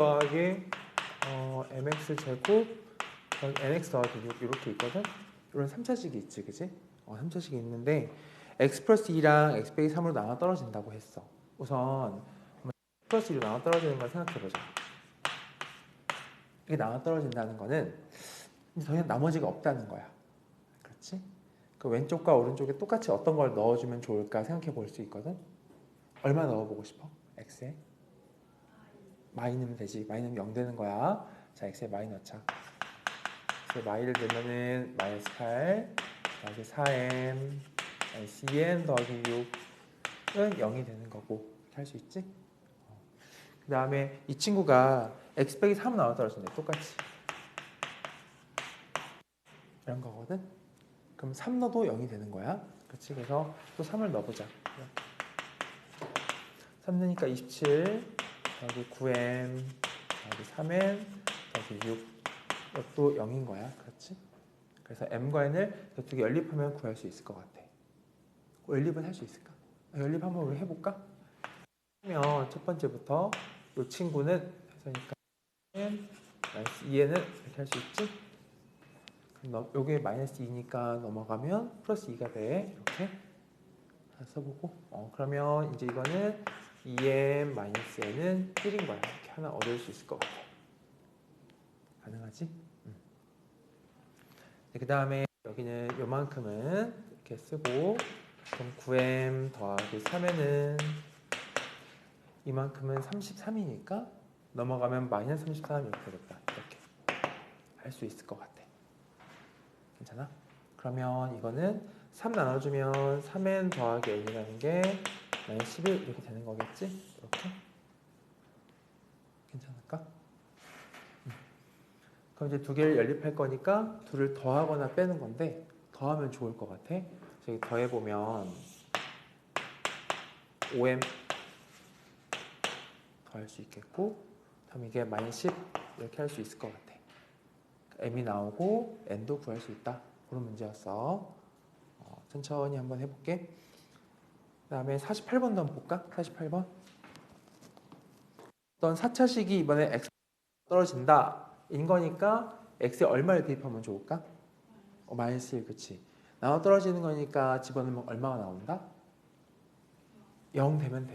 더하기 mx 제곱 nx 더하기 6 이렇게 있거든? 이런 3차식이 있지, 그지? 3차식이 있는데 x 플러스 2랑 x 빼기 3으로 나눠 떨어진다고 했어. 우선 x 플러스 2로 나눠 떨어지는 걸 생각해보자. 이게 나눠 떨어진다는 거는 이제 더 이상 나머지가 없다는 거야. 그렇지? 그 왼쪽과 오른쪽에 똑같이 어떤 걸 넣어주면 좋을까 생각해 볼 수 있거든? 얼마 넣어보고 싶어? x에? 마이 넣으면 되지. 마이 넣으면 0 되는 거야. 자, x에 마이 넣자. 그래서 마이를 넣으면은 마이너스 8 더하기 4m 마이너스 2m 더하기 6은 0이 되는 거고 이렇게 할 수 있지? 그 다음에 이 친구가 x 빼기 3은 나눠 떨어진대. 똑같이 이런 거거든? 그럼 3 넣어도 0이 되는 거야. 그렇지? 그래서 또 3을 넣어보자. 3 넣으니까 27 더하기 9m 더하기 3m 더하기 6 이것도 0인 거야. 그렇지? 그래서 m과 n을 저쪽에 연립하면 구할 수 있을 것 같아. 연립은 할 수 있을까? 연립 한번 우리 해볼까? 그러면 첫 번째부터 이 친구는 해서니까 마이너스 2n은 이렇게 할 수 있지? 그럼 여기에 마이너스 2니까 넘어가면 플러스 2가 돼. 이렇게 써보고 그러면 이제 이거는 2m 마이너스 n은 1인 거야. 이렇게 하나 얻을 수 있을 것 같아. 가능하지? 그 다음에 여기는 요만큼은 이렇게 쓰고 그럼 9m 더하기 3m은 이만큼은 33이니까 넘어가면 마이너스 33 이렇게 되겠다. 이렇게 할 수 있을 것 같아. 괜찮아? 그러면 이거는 3 나눠주면 3n 더하기 n이라는 게 마이너스 11 이렇게 되는 거겠지? 이렇게? 괜찮을까? 그럼 이제 두 개를 연립할 거니까 둘을 더하거나 빼는 건데 더하면 좋을 것 같아. 여기 더해보면 5m 더할 수 있겠고 다음 이게 마이너스 10 이렇게 할 수 있을 것 같아. m이 나오고 n도 구할 수 있다. 그런 문제였어. 천천히 한번 해볼게. 그 다음에 48번도 한번 볼까? 48번. 어떤 4차식이 이번에 x 떨어진다 인 거니까 x에 얼마를 대입하면 좋을까? 마이너스 1, 그치? 나눠 떨어지는 거니까 집어넣으면 얼마가 나온다? 0 되면 돼.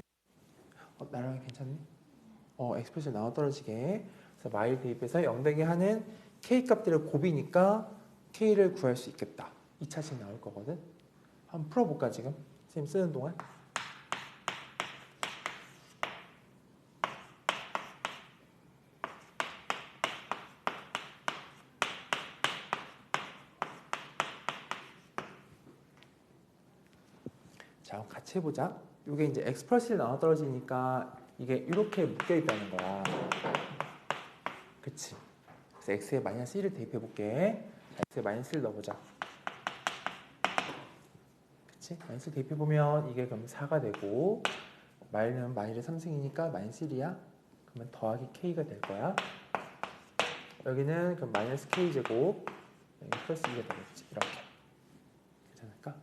나랑 괜찮니? 엑스프레션 나눠 떨어지게. 그래서 마일 대입해서 0 되게 하는 k 값들을 곱이니까 k를 구할 수 있겠다. 2차식 나올 거거든. 한번 풀어볼까 지금? 선생님 쓰는 동안. 자, 같이 해보자. 이게 이제 x 플러스 1 나눠 떨어지니까 이게 이렇게 묶여 있다는 거야. 그치? 그래서 x에 마이너스 1을 대입해 볼게. x에 마이너스 1 넣어보자. 그치? 마이너스 1 대입해 보면 이게 그럼 4가 되고 마일은 마일의 3승이니까 마이너스 1이야. 그러면 더하기 k가 될 거야. 여기는 그럼 마이너스 k 제곱 플러스 2가 되겠지. 이렇게. 괜찮을까?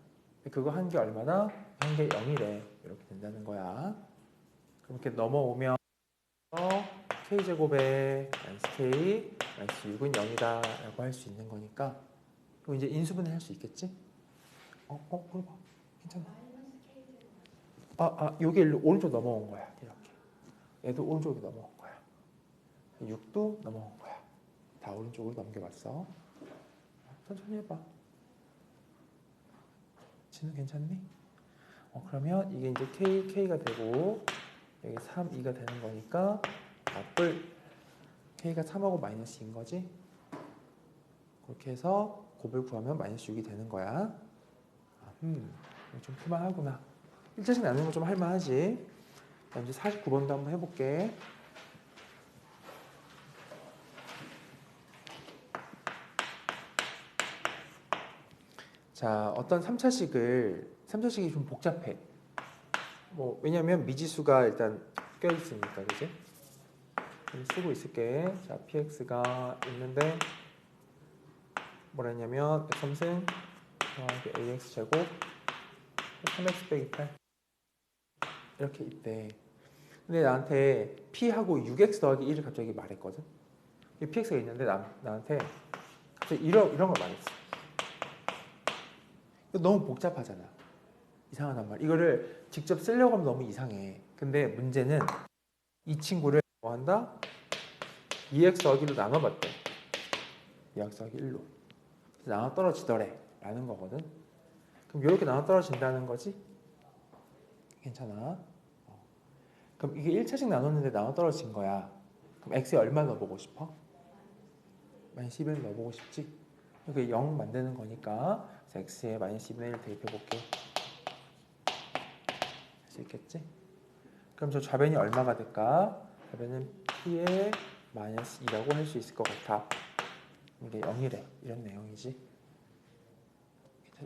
그거 한 게 얼마나? 한 게 0이래. 이렇게 된다는 거야. 그럼 이렇게 넘어오면 k제곱에 마이너스 k 마이너스 6은 0이다 라고 할 수 있는 거니까 그럼 이제 인수분해 할 수 있겠지? 그러봐. 괜찮아. 요게 일로 오른쪽 넘어온 거야. 이렇게. 얘도 오른쪽으로 넘어온 거야. 6도 넘어온 거야. 다 오른쪽으로 넘겨봤어. 천천히 해봐. 지는 괜찮니? 그러면 이게 이제 k가 되고 여기 3, 2가 되는 거니까 앞을 k가 3하고 마이너스 2인 거지? 그렇게 해서 곱을 구하면 마이너스 6이 되는 거야. 좀 풀만하구나. 1차식 나누는 거 좀 할만하지? 그럼 이제 49번도 한번 해볼게. 자, 어떤 3차식이 좀 복잡해. 왜냐면 미지수가 일단 껴있으니까, 그지? 쓰고 있을게. 자, px가 있는데, 뭐라 했냐면, 3승 더하기 ax 제곱 3x 빼기 8 이렇게 있대. 근데 나한테 P하고 6X 더하기 1을 갑자기 말했거든. 이 PX가 있는데 나한테 갑자기 이런 걸 말했어. 이거 너무 복잡하잖아. 이상하단 말이야. 이거를 직접 쓰려고 하면 너무 이상해. 근데 문제는 이 친구를 뭐 한다? 2X 더하기로 나눠봤대. 2X 더하기 1로. 나눠 떨어지더래 라는 거거든. 그럼 이렇게 나눠 떨어진다는 거지? 괜찮아. 그럼 이게 1차씩 나눴는데 나눠 떨어진 거야. 그럼 x에 얼마 넣어보고 싶어? 마이너스 2분의 1 넣어보고 싶지? 이게 0 만드는 거니까 x에 마이너스 2분의 1 대입해볼게. 할 수 있겠지? 그럼 저 좌변이 얼마가 될까? 좌변은 p의 마이너스 2라고 할 수 있을 것 같아. 이게 0이래. 이런 내용이지.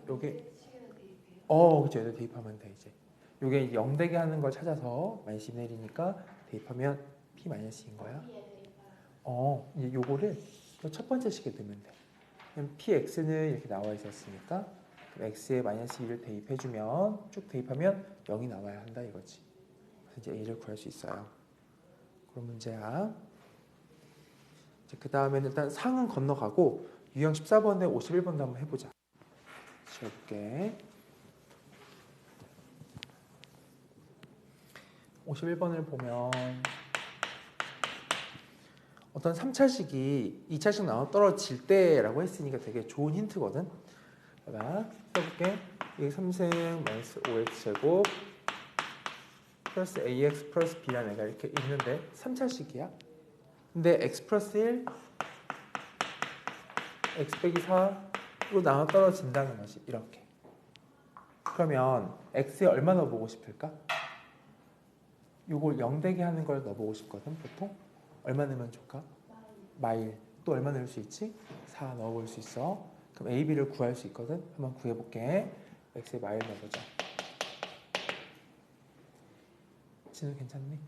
요게 그쵸. 여기다 대입하면 돼 이제. 요게 0 되게 하는 걸 찾아서 마이너스 2분의 1이니까 대입하면 p 마이너스인 거야. 이제 요거를 첫 번째 식에 넣으면 돼. 그럼 px는 이렇게 나와 있었으니까 그럼 x에 마이너스 2를 대입해주면 쭉 대입하면 0이 나와야 한다 이거지. 그래서 이제 a를 구할 수 있어요. 그런 문제야. 그 다음에는 일단 상은 건너가고 유형 14번에 51번도 한번 해보자. 지워볼게. 51번을 보면 어떤 3차식이 2차식 나눠 떨어질 때라고 했으니까 되게 좋은 힌트거든. 내가 써볼게. 이게 3승 마이너스 5x 제곱 플러스 ax 플러스 b라는 애가 이렇게 있는데 3차식이야. 근데 x 플러스 1, x 빼기 4로 나눠 떨어진다는 거지. 이렇게. 그러면 x에 얼마 넣어보고 싶을까? 요걸 0 되게 하는 걸 넣어보고 싶거든. 보통 얼마 넣으면 좋을까? 마일. 또 얼마 넣을 수 있지? 4 넣어볼 수 있어. 그럼 a, b를 구할 수 있거든. 한번 구해볼게. x에 마일 넣어보자. 진우 괜찮니?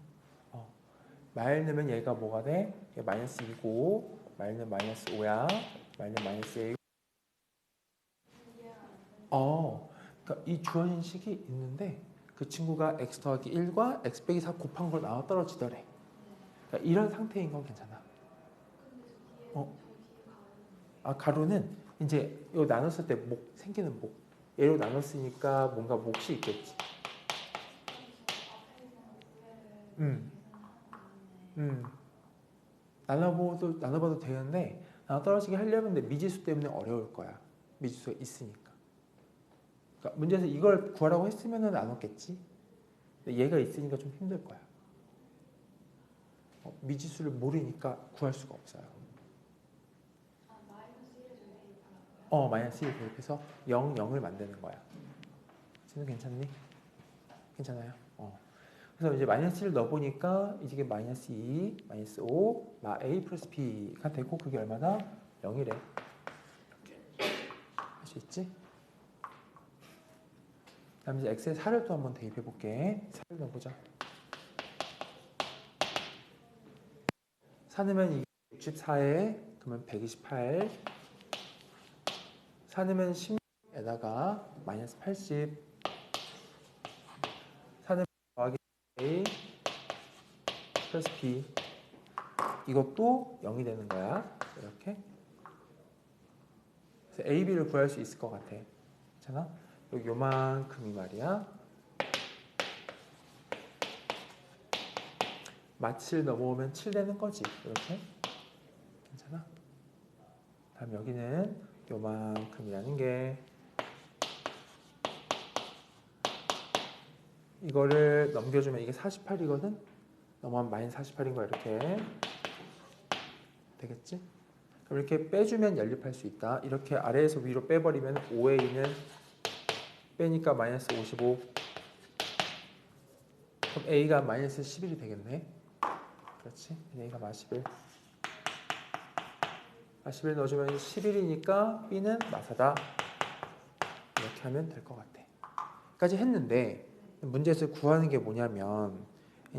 마일 넣으면 얘가 뭐가 돼? 얘 마이너스 2고 마일 넣으면 마이너스 5야. 마일 넣으면 마이너스 1. 그러니까 이 주어진 식이 있는데 그 친구가 x 더하기 1과 x 빼기 4 곱한 걸 나눠 떨어지더래. 그러니까 이런 상태인 건 괜찮아. 가루는 이제 이거 나눴을 때 목 생기는 목. 얘로 나눴으니까 뭔가 몫이 있겠지. 나눠봐도 되는데 나눠 떨어지게 하려면 근데 미지수 때문에 어려울 거야. 미지수가 있으니까. 그러니까 문제에서 이걸 구하라고 했으면 나눴겠지. 근데 얘가 있으니까 좀 힘들 거야. 미지수를 모르니까 구할 수가 없어요. 마이너스 1 대입해서 0, 0을 만드는 거야. 지금 괜찮니? 괜찮아요? 그래서 이제 마이너스 1을 넣어보니까 이게 마이너스 2, 마이너스 5, a 플러스 b가 되고 그게 얼마나? 0이래. 이렇게 할 수 있지? 다음 이제 x에 4를 또 한번 대입해볼게. 4를 넣어보자. 4 넣으면 이게 64에 그러면 128. 4 넣으면 16에다가 마이너스 80. 4 넣으면 더하기 a 플러스 b. 이것도 0이 되는 거야. 이렇게. 그래서 a, b를 구할 수 있을 것 같아. 괜찮아? 여기 요만큼이 말이야. 마칠 넘어오면 7 되는 거지. 이렇게. 괜찮아? 다음 여기는 요만큼이라는 게 이거를 넘겨주면 이게 48이거든? 넘어가면 마이너스 48인 거야. 이렇게. 되겠지? 그럼 이렇게 빼주면 연립할 수 있다. 이렇게 아래에서 위로 빼버리면 5에 2는 빼니까 마이너스 55. 그럼 a가 마이너스 11이 되겠네. 그렇지? a가 마이너스 11. 마이너스 11 넣어주면 11이니까 b는 마사다. 이렇게 하면 될 것 같아. 까지 했는데 문제에서 구하는 게 뭐냐면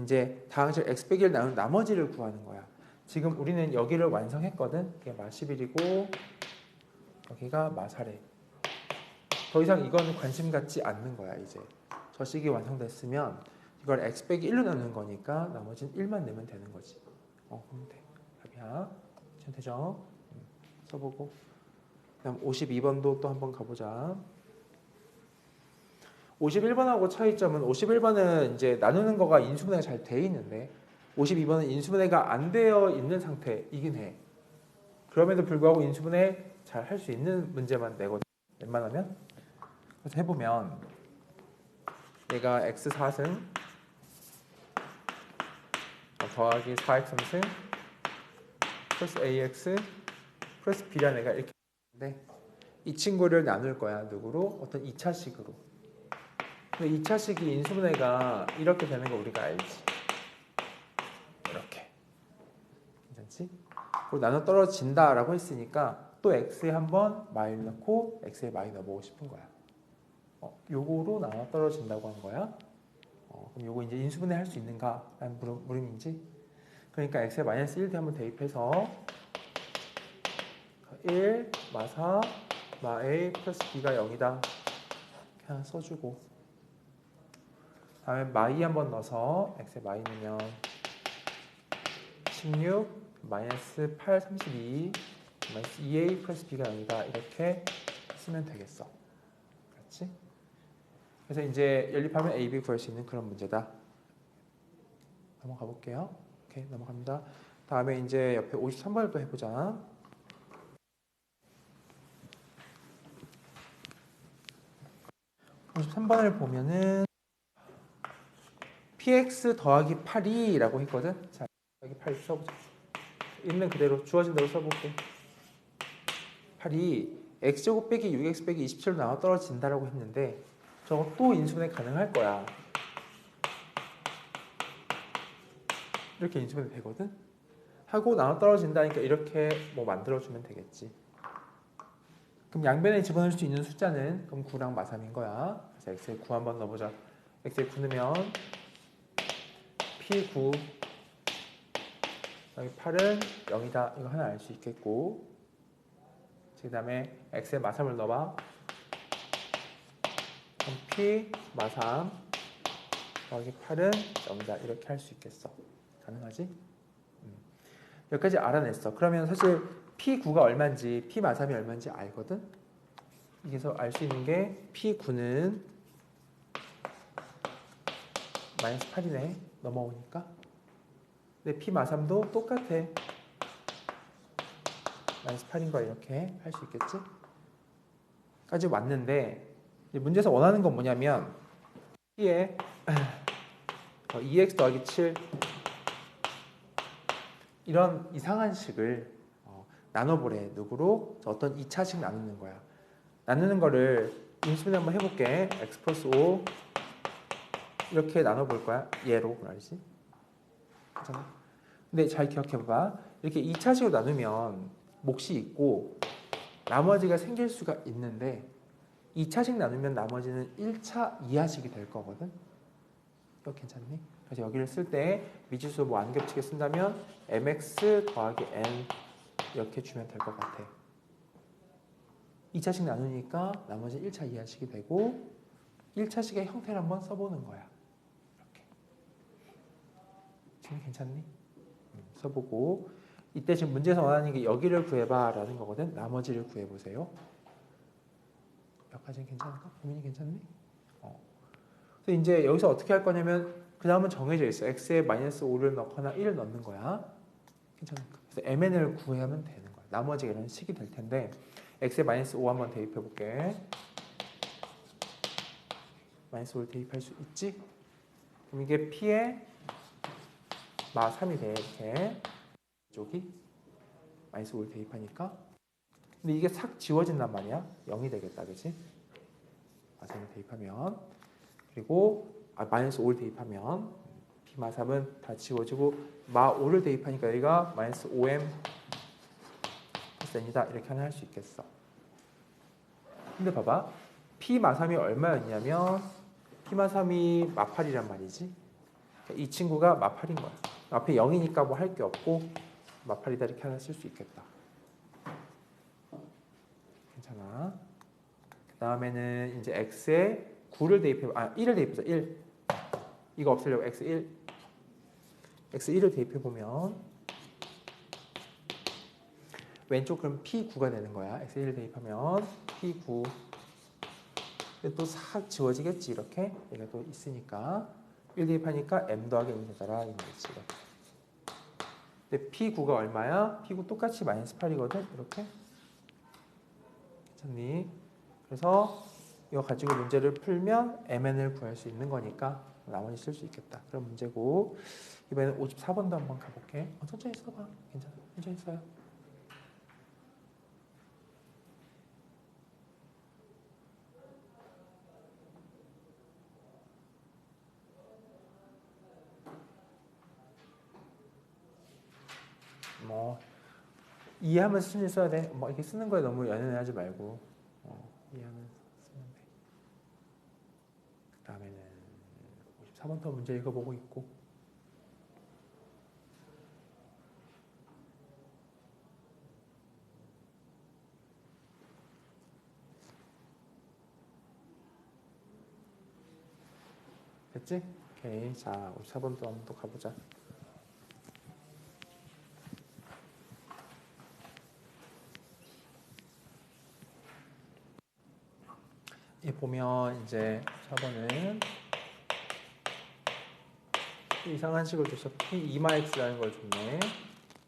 이제 다항식 x 빼기 1 나눈 나머지를 구하는 거야. 지금 우리는 여기를 완성했거든. 이게 마이너스 11이고 여기가 마사래. 더 이상 이거는 관심 갖지 않는 거야. 이제 저 식이 완성됐으면 이걸 x 빼기 1로 나누는 거니까 나머지는 1만 내면 되는 거지. 그럼 돼. 답이야. 되죠? 써보고. 그다음 52번도 또 한번 가보자. 51번하고 차이점은 51번은 이제 나누는 거가 인수분해가 잘 돼 있는데 52번은 인수분해가 안 되어 있는 상태이긴 해. 그럼에도 불구하고 인수분해 잘 할 수 있는 문제만 내거든. 웬만하면. 그래서 해보면 얘가 x 4승 더하기 4x 3승 플러스 ax 플러스 b라는 애가 이렇게 있는데 이 친구를 나눌 거야. 누구로? 어떤 2차식으로. 근데 2차식이 인수분해가 이렇게 되는 거 우리가 알지. 이렇게. 괜찮지? 그리고 나눠 떨어진다라고 했으니까 또 x에 한번 마이를 넣고 x에 마이 넣어보고 싶은 거야. 요거로 나눠 떨어진다고 한 거야. 그럼 요거 이제 인수분해 할 수 있는가? 라는 물음인지. 그러니까 x에 마이너스 1대 한번 대입해서 1, 마4, 마 a 플러스 b가 0이다. 그냥 써주고 다음에 마이 한번 넣어서 x에 마이 넣으면 16, 마이너스 8, 32, 마이너스 2a 플러스 b가 0이다. 이렇게 쓰면 되겠어. 그렇지? 그래서 이제 연립하면 a, b 구할 수 있는 그런 문제다. 넘어가 볼게요. 오케이, 넘어갑니다. 다음에 이제 옆에 53번을 또 해보자. 53번을 보면은 px 더하기 8이라고 했거든. 자, 더하기 8 써보자. 있는 그대로 주어진 대로 써볼게. 8이 x제곱 빼기 6x 빼기 27로 나와 떨어진다라고 했는데 저거 또 인수분해 가능할 거야. 이렇게 인수분해 되거든. 하고 나눠 떨어진다니까 이렇게 뭐 만들어주면 되겠지. 그럼 양변에 집어넣을 수 있는 숫자는 그럼 9랑 마3인 거야. 그래서 x에 9 한번 넣어보자. x에 9 넣으면 p9 여기 8은 0이다. 이거 하나 알 수 있겠고 그 다음에 x에 마3을 넣어봐. 그럼 p 마3 더하기 8은 0이다. 이렇게 할 수 있겠어. 가능하지? 여기까지 알아냈어. 그러면 사실 P9가 얼마인지 P 마3이 얼마인지 알거든? 여기서 알 수 있는 게 P9는 마이너스 8이네. 넘어오니까. 근데 P 마3도 똑같아. 마이너스 8인 거 이렇게 할 수 있겠지? 까지 왔는데 문제에서 원하는 건 뭐냐면 P에 2x 더하기 7 이런 이상한 식을 나눠보래. 누구로? 어떤 2차식 나누는 거야. 나누는 거를 인수분해 한번 해볼게. x 플러스 5 이렇게 나눠볼 거야. 얘로 말이지. 괜찮아? 근데 잘 기억해봐. 이렇게 2차식으로 나누면 몫이 있고 나머지가 생길 수가 있는데 2차식 나누면 나머지는 1차 이하식이 될 거거든. 이거 괜찮니? 그래서 여기를 쓸 때 미지수 뭐 안 겹치게 쓴다면 mx 더하기 n 이렇게 주면 될 것 같아. 2차식 나누니까 나머지 1차 이하식이 되고 1차식의 형태를 한번 써보는 거야. 이렇게. 지금 괜찮니? 써보고 이때 지금 문제에서 원하는 게 여기를 구해봐 라는 거거든. 나머지를 구해보세요. 여기까지는 괜찮을까? 고민이 괜찮니? 그래서 이제 여기서 어떻게 할 거냐면 그 다음은 정해져 있어. x에 마이너스 5를 넣거나 1을 넣는 거야. 괜찮을까? 그래서 mn을 구하면 되는 거야. 나머지가 이런 식이 될 텐데 x에 마이너스 5 한번 대입해 볼게. 마이너스 5를 대입할 수 있지? 그럼 이게 p에 마3이 돼. 이렇게 이쪽이 마이너스 5를 대입하니까 근데 이게 싹 지워진단 말이야. 0이 되겠다. 그치? 마3을 대입하면 그리고 마이너스 5를 대입하면 p 마3은 다 지워지고 마5를 대입하니까 여기가 마이너스 5m n이다. 이렇게 하나 할 수 있겠어. 근데 봐봐. p 마3이 얼마였냐면 p 마3이 마8이란 말이지. 이 친구가 마8인 거야. 앞에 0이니까 뭐 할 게 없고 마8이다 이렇게 하나 쓸 수 있겠다. 괜찮아. 그 다음에는 이제 x에 9를 대입해, 1을 대입해서 1 이거 없애려고 x1을 대입해보면 왼쪽 그럼 p9가 되는 거야. x1을 대입하면 p9 또 싹 지워지겠지. 이렇게 얘가 또 있으니까 1 대입하니까 m 더하기 n이 되더라. 이런 거지. 근데 p9가 얼마야? p9 똑같이 마이너스 8이거든. 이렇게 괜찮니? 그래서 이거 가지고 문제를 풀면 mn을 구할 수 있는 거니까 나머지 쓸 수 있겠다. 그런 문제고 이번에는 54번도 한번 가볼게. 천천히 써봐. 괜찮아. 천천히 써요. 뭐 이해하면서 천천히 써야 돼. 뭐 이렇게 쓰는 거에 너무 연연하지 말고 이해하면서 쓰면 돼. 그 다음에는 54번부터 문제 읽어보고 있고 됐지? 오케이. 자 54번도 한번 또 가보자. 이 보면 이제 4번은 이상한 식을 줬어. P 2x라는 걸 줬네.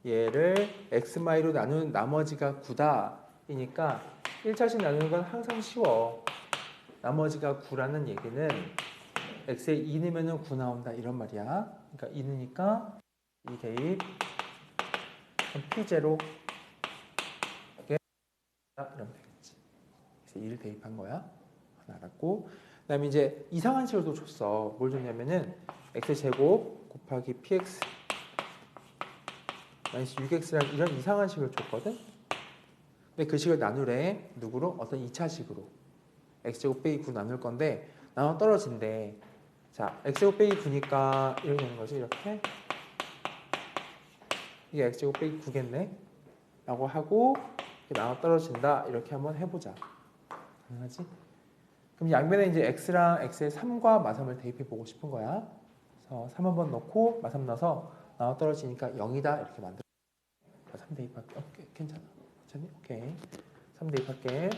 얘를 x마이로 나누는 나머지가 9다 이니까 1차씩 나누는 건 항상 쉬워. 나머지가 9라는 얘기는 x에 2 넣으면 9 나온다 이런 말이야. 그러니까 2 넣으니까 2 대입 p0 이러면 되겠지. 그래서 2를 대입한 거야. 하나 알았고 그 다음에 이제 이상한 식을 또 줬어. 뭘 줬냐면은 x제곱 곱하기 px 마이너스 6x라는 이런 이상한 식을 줬거든. 근데 그 식을 나누래. 누구로? 어떤 2차식으로 x제곱 빼기 9 나눌 건데 나눠 떨어진대. 자, x제곱 빼기 9니까 이렇게 되는 거지. 이렇게 이게 x제곱 빼기 9겠네 라고 하고 나눠 떨어진다. 이렇게 한번 해보자. 가능하지? 그럼 양변에 이제 x랑 x의 3과 마삼을 대입해 보고 싶은 거야. 그래서 3 한번 넣고 마삼 넣어서 나눠 떨어지니까 0이다 이렇게 만들어. 3 대입할게. 오케이, 괜찮아. 괜찮니? 오케이. 3 대입할게.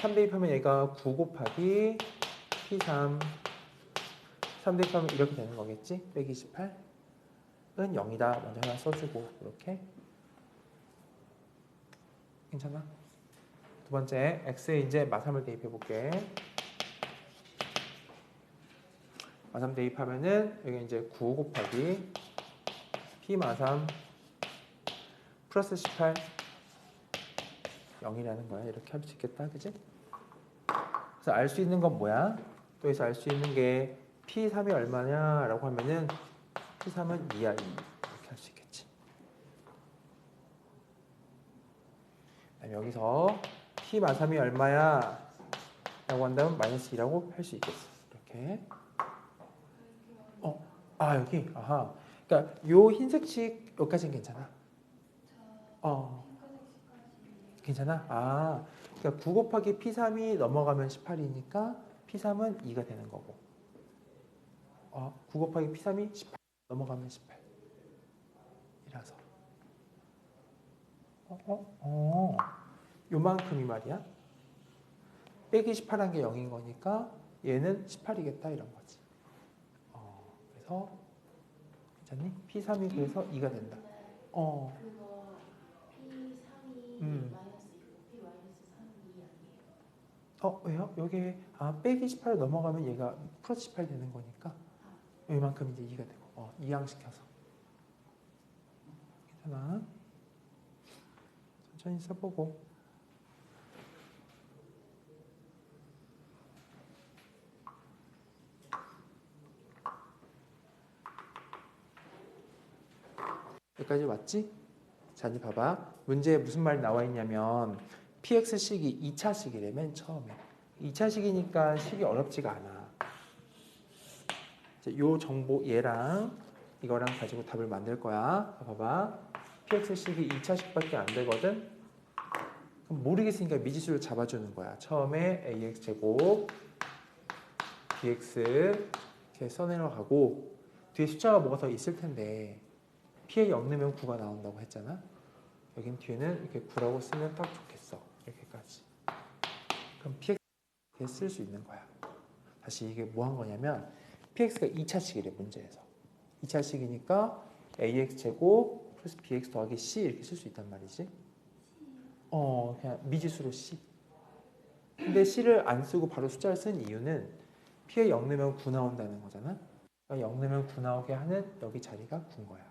3 대입하면 얘가 9 곱하기 P3 3 대입하면 이렇게 되는 거겠지? 빼기 28은 0이다. 먼저 하나 써주고 이렇게. 괜찮아? 두 번째 x에 이제 마삼을 대입해 볼게. 마삼 대입하면은 여기 이제 9 곱하기 P 마삼 플러스 18 0이라는 거야. 이렇게 할 수 있겠다. 그지? 그래서 알 수 있는 건 뭐야? 또 여기서 알 수 있는 게 P3이 얼마냐라고 하면은 P3은 2야. 2. 이렇게 할 수 있겠지. 그다음에 여기서 P 마삼이 얼마야? 라고 한다면 마이너스 2라고 할 수 있겠어. 이렇게. 여기. 아하. 그러니까 요 흰색식 여기까지는 괜찮아. 괜찮아? 그러니까 9 곱하기 P3이 넘어가면 18이니까 P3은 2가 되는 거고. 9 곱하기 P3이 18 넘어가면 18이라서. 요만큼이 말이야. 빼기 18한 게 0인 거니까 얘는 18이겠다 이런 거지. 그래서 괜찮니? P3이 그래서 2가 된다. 그거 P3이 마이너스 2고 P 마이너스 3이 2 아니에요? 왜요? 여기 빼기 18을 넘어가면 얘가 플러스 18 되는 거니까 이만큼 이제 2가 되고 이항시켜서 괜찮아? 천천히 써보고 여기까지 왔지? 자 이제 봐봐. 문제에 무슨 말이 나와 있냐면 px식이 2차식이래. 맨 처음에 2차식이니까 식이 어렵지가 않아. 요 정보 얘랑 이거랑 가지고 답을 만들 거야. 봐봐. px식이 2차식밖에 안 되거든. 그럼 모르겠으니까 미지수를 잡아주는 거야. 처음에 ax 제곱 bx 이렇게 써내려가고 뒤에 숫자가 뭐가 더 있을 텐데 P에 0 넣으면 9가 나온다고 했잖아. 여긴 뒤에는 이렇게 9라고 쓰면 딱 좋겠어. 이렇게까지. 그럼 PX에 쓸 수 있는 거야. 다시 이게 뭐 한 거냐면 PX가 2차식이래 문제에서. 2차식이니까 AX제곱 플러스 BX 더하기 C 이렇게 쓸 수 있단 말이지. 그냥 미지수로 C. 근데 C를 안 쓰고 바로 숫자를 쓴 이유는 P에 0 넣으면 9 나온다는 거잖아. 그러니까 0 넣으면 9 나오게 하는 여기 자리가 9인 거야.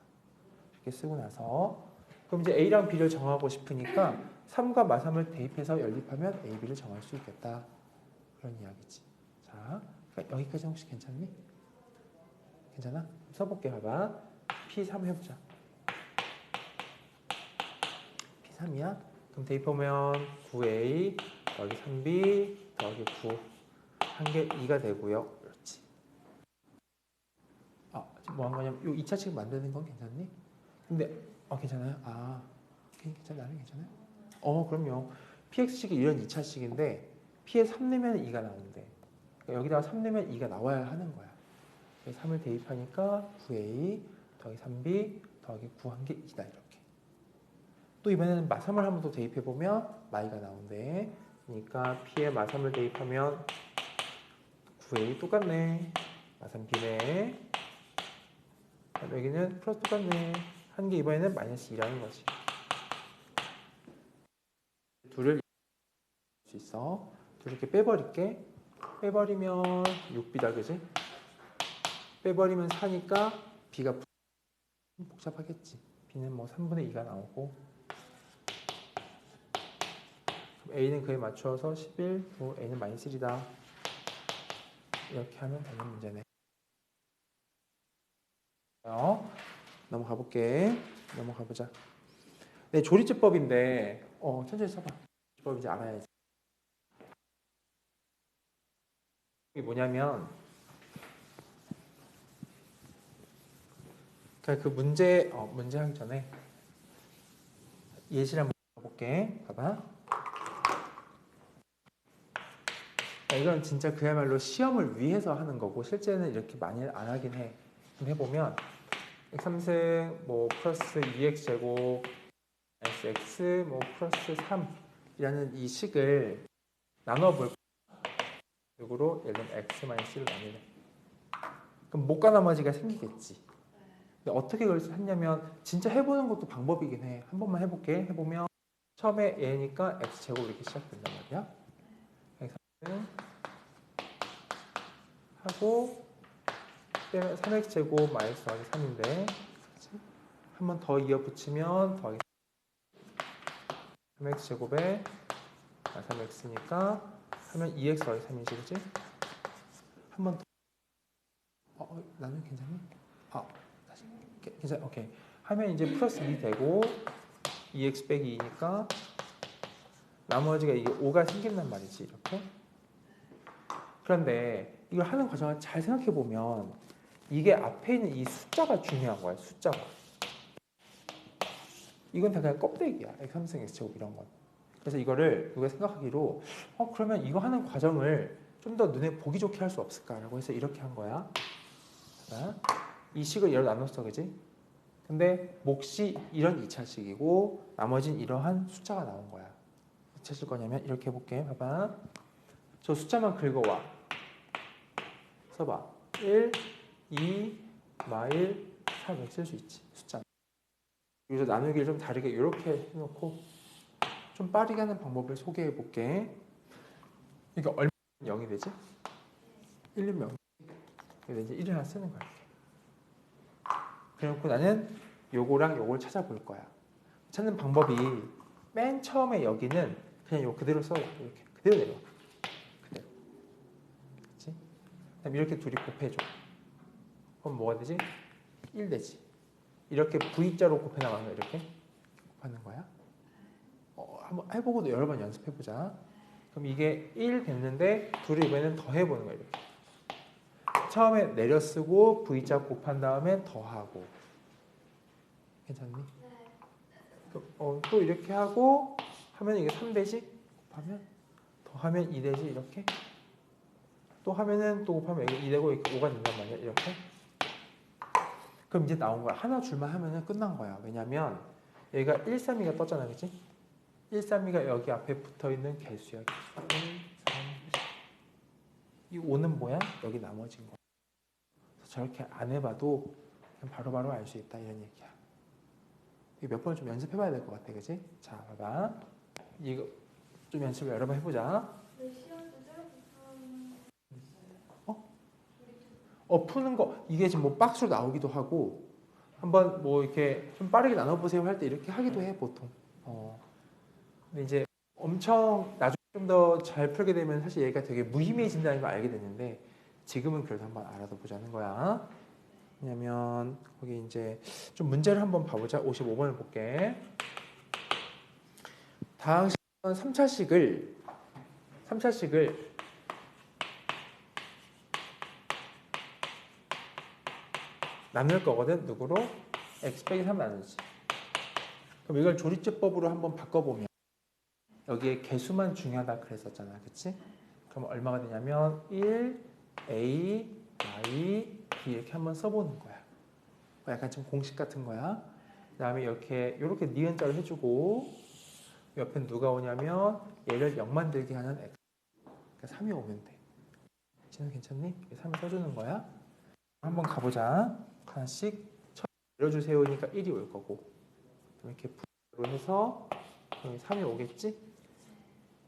이렇게 쓰고 나서 그럼 이제 A랑 B를 정하고 싶으니까 3과 마삼을 대입해서 연립하면 A, B를 정할 수 있겠다. 그런 이야기지. 자, 그러니까 여기까지 혹시 괜찮니? 괜찮아? 써볼게. 봐봐. P3 해보자. P3이야? 그럼 대입하면 9A 더하기 3B 더하기 9 한 개 2가 되고요. 그렇지. 지금 뭐 한 거냐면 이 2차식 만드는 건 괜찮니? 근데 괜찮아요? 괜찮아. 나는 괜찮아요? 그럼요. PX식이 이런 2차식인데 P에 3 넣으면 2가 나오는데 그러니까 여기다가 3 넣으면 2가 나와야 하는 거야. 3을 대입하니까 9A 더하기 3B 더하기 9 한 개 2다 이렇게. 또 이번에는 마삼을 한 번 더 대입해보면 마이가 나온대. 그러니까 P에 마삼을 대입하면 9A 똑같네. 마삼 B네. 여기는 플러스 똑같네. 한 개 이번에는 마이너스 2라는 거지. 둘을 수 있어. 둘 이렇게 빼버릴게. 빼버리면 6B다 그지? 빼버리면 4니까 B가 복잡하겠지. B는 뭐 3분의 2가 나오고 A는 그에 맞춰서 11, A는 마이너스 1이다. 이렇게 하면 되는 문제네. 넘어가 볼게. 넘어가 보자. 네, 조리제법인데 천천히 써봐. 조리제법 이제 알아야지. 이게 뭐냐면 그러니까 그 문제 하기 전에 예시를 한번 볼게. 봐봐. 이건 진짜 그야말로 시험을 위해서 하는 거고 실제는 이렇게 많이 안 하긴 해. 해보면 x3승 뭐 플러스 2x 제곱 x 뭐 플러스 3이라는 이 식을 나눠볼 식으로 예를 들면 x 마이너스 1을 나누래. 그럼 못과 나머지가 생기겠지. 근데 어떻게 그걸 했냐면 진짜 해보는 것도 방법이긴 해. 한 번만 해볼게. 해보면 처음에 얘니까 x 제곱 이렇게 시작된단 말이야. x3승 하고 3x 제곱 마이너스 더하기 3인데 한 번 더 이어 붙이면 더하기 3x 제곱에 3x니까 하면 2x 더하기 3이지 그치? 한 번 더 나는 괜찮니? 다시 괜찮아. 오케이. 하면 이제 플러스 2 되고 2x 빼기 2니까 나머지가 이게 5가 생긴단 말이지 이렇게. 그런데 이걸 하는 과정을 잘 생각해 보면 이게 앞에 있는 이 숫자가 중요한 거야. 숫자가. 이건 다 그냥 껍데기야. x3승 x제곱 이런 건. 그래서 이거를 우리가 생각하기로 그러면 이거 하는 과정을 좀 더 눈에 보기 좋게 할 수 없을까라고 해서 이렇게 한 거야. 이 식을 얘로 나눴어, 그지? 근데 몫이 이런 2차식이고 나머진 이러한 숫자가 나온 거야. 어떻게 쓸 거냐면 이렇게 해볼게. 봐봐. 저 숫자만 긁어와. 써봐. 1, 2, 마일, 3 이렇게 쓸 수 있지. 숫자. 여기서 나누기를 좀 다르게 이렇게 해놓고 좀 빠르게 하는 방법을 소개해 볼게. 이거 얼마 0이 되지? 1은 명. 그래서 이제 1을 하나 쓰는 거야. 그래놓고 나는 요거랑 요걸 찾아볼 거야. 찾는 방법이 맨 처음에 여기는 그냥 요 그대로 써요. 이렇게 그대로 내려. 그대로. 그렇지? 그다음 이렇게 둘이 곱해줘. 그럼 뭐가 되지? 1 되지. 이렇게 V자로 곱해 나가는 거야. 이렇게 곱하는 거야. 한번 해보고 여러 번 연습해보자. 그럼 이게 1 됐는데 둘이 이번에는 더 해보는 거야. 이렇게. 처음에 내려 쓰고 V자 곱한 다음에 더하고. 괜찮니? 또 이렇게 하고 하면 이게 3 되지? 곱하면 더하면 2 되지? 이렇게 또 하면은 또 곱하면 여기 2 되고 이렇게 5가 된단 말이야. 이렇게. 그럼 이제 나온 거야. 하나 줄만 하면은 끝난 거야. 왜냐면 얘가 1, 3, 2가 떴잖아. 그치? 1, 3, 2가 여기 앞에 붙어있는 개수야. 1, 3, 2. 이 5는 뭐야? 여기 나머진 거야. 그래서 저렇게 안 해봐도 그냥 바로바로 알 수 있다. 이런 얘기야. 몇 번을 좀 연습해봐야 될 것 같아. 그치? 자, 봐봐. 이거 좀 연습을 여러 번 해보자. 왜 시험 주제로 푸는 푸는 거 이게 지금 뭐 박스로 나오기도 하고 한번 뭐 이렇게 좀 빠르게 나눠보세요 할 때 이렇게 하기도 해 보통. 근데 이제 엄청 나중에 좀 더 잘 풀게 되면 사실 얘가 되게 무의미해진다는 걸 알게 됐는데 지금은 그래도 한번 알아보자는 거야. 왜냐면 거기 이제 좀 문제를 한번 봐보자. 55번을 볼게. 다항식 3차식을 나눌 거거든. 누구로? x 빼기 3 나누지. 그럼 이걸 조리제법으로 한번 바꿔보면 여기에 개수만 중요하다 그랬었잖아. 그치? 그럼 얼마가 되냐면 1, a, y, b 이렇게 한번 써보는 거야. 약간 좀 공식 같은 거야. 그 다음에 이렇게 니은자로 해주고 옆에 누가 오냐면 얘를 0 만들게 하는 x. 그러니까 3이 오면 돼. 진우 괜찮니? 3을 써주는 거야. 한번 가보자. 하나씩 내려주세요니까 1이 올 거고 이렇게 부로 해서 3이 오겠지?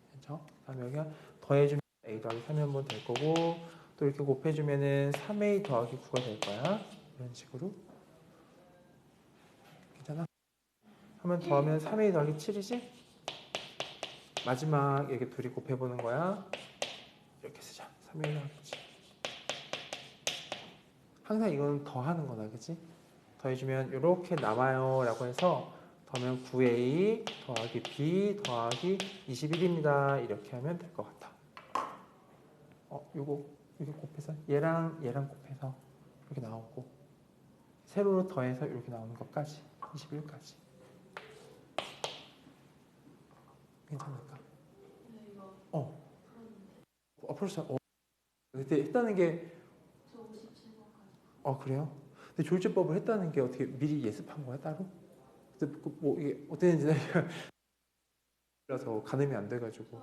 그렇죠? 다음에 여기 더해주면 a 더하기 3이 한번 될 거고 또 이렇게 곱해주면은 3a 더하기 9가 될 거야. 이런 식으로. 괜찮아? 한번 더하면 3a 더하기 7이지? 마지막 이렇게 둘이 곱해보는 거야. 이렇게 쓰자. 3a 더하기 7. 항상 이거는 더하는 거다. 그치? 더해주면 이렇게 남아요 라고 해서 더하면 9a 더하기 b 더하기 21입니다. 이렇게 하면 될 것 같아. 요거 이렇게 곱해서 얘랑 곱해서 이렇게 나오고 세로로 더해서 이렇게 나오는 것까지 21까지. 괜찮을까? 네, 이거 풀었어. 그때 했다는 게 저 57번까지. 그래요? 근데 조율제법을 했다는 게 어떻게 미리 예습한 거야 따로? 근데 뭐 이게 어떻게 되는지 라서 가늠이 안 돼가지고.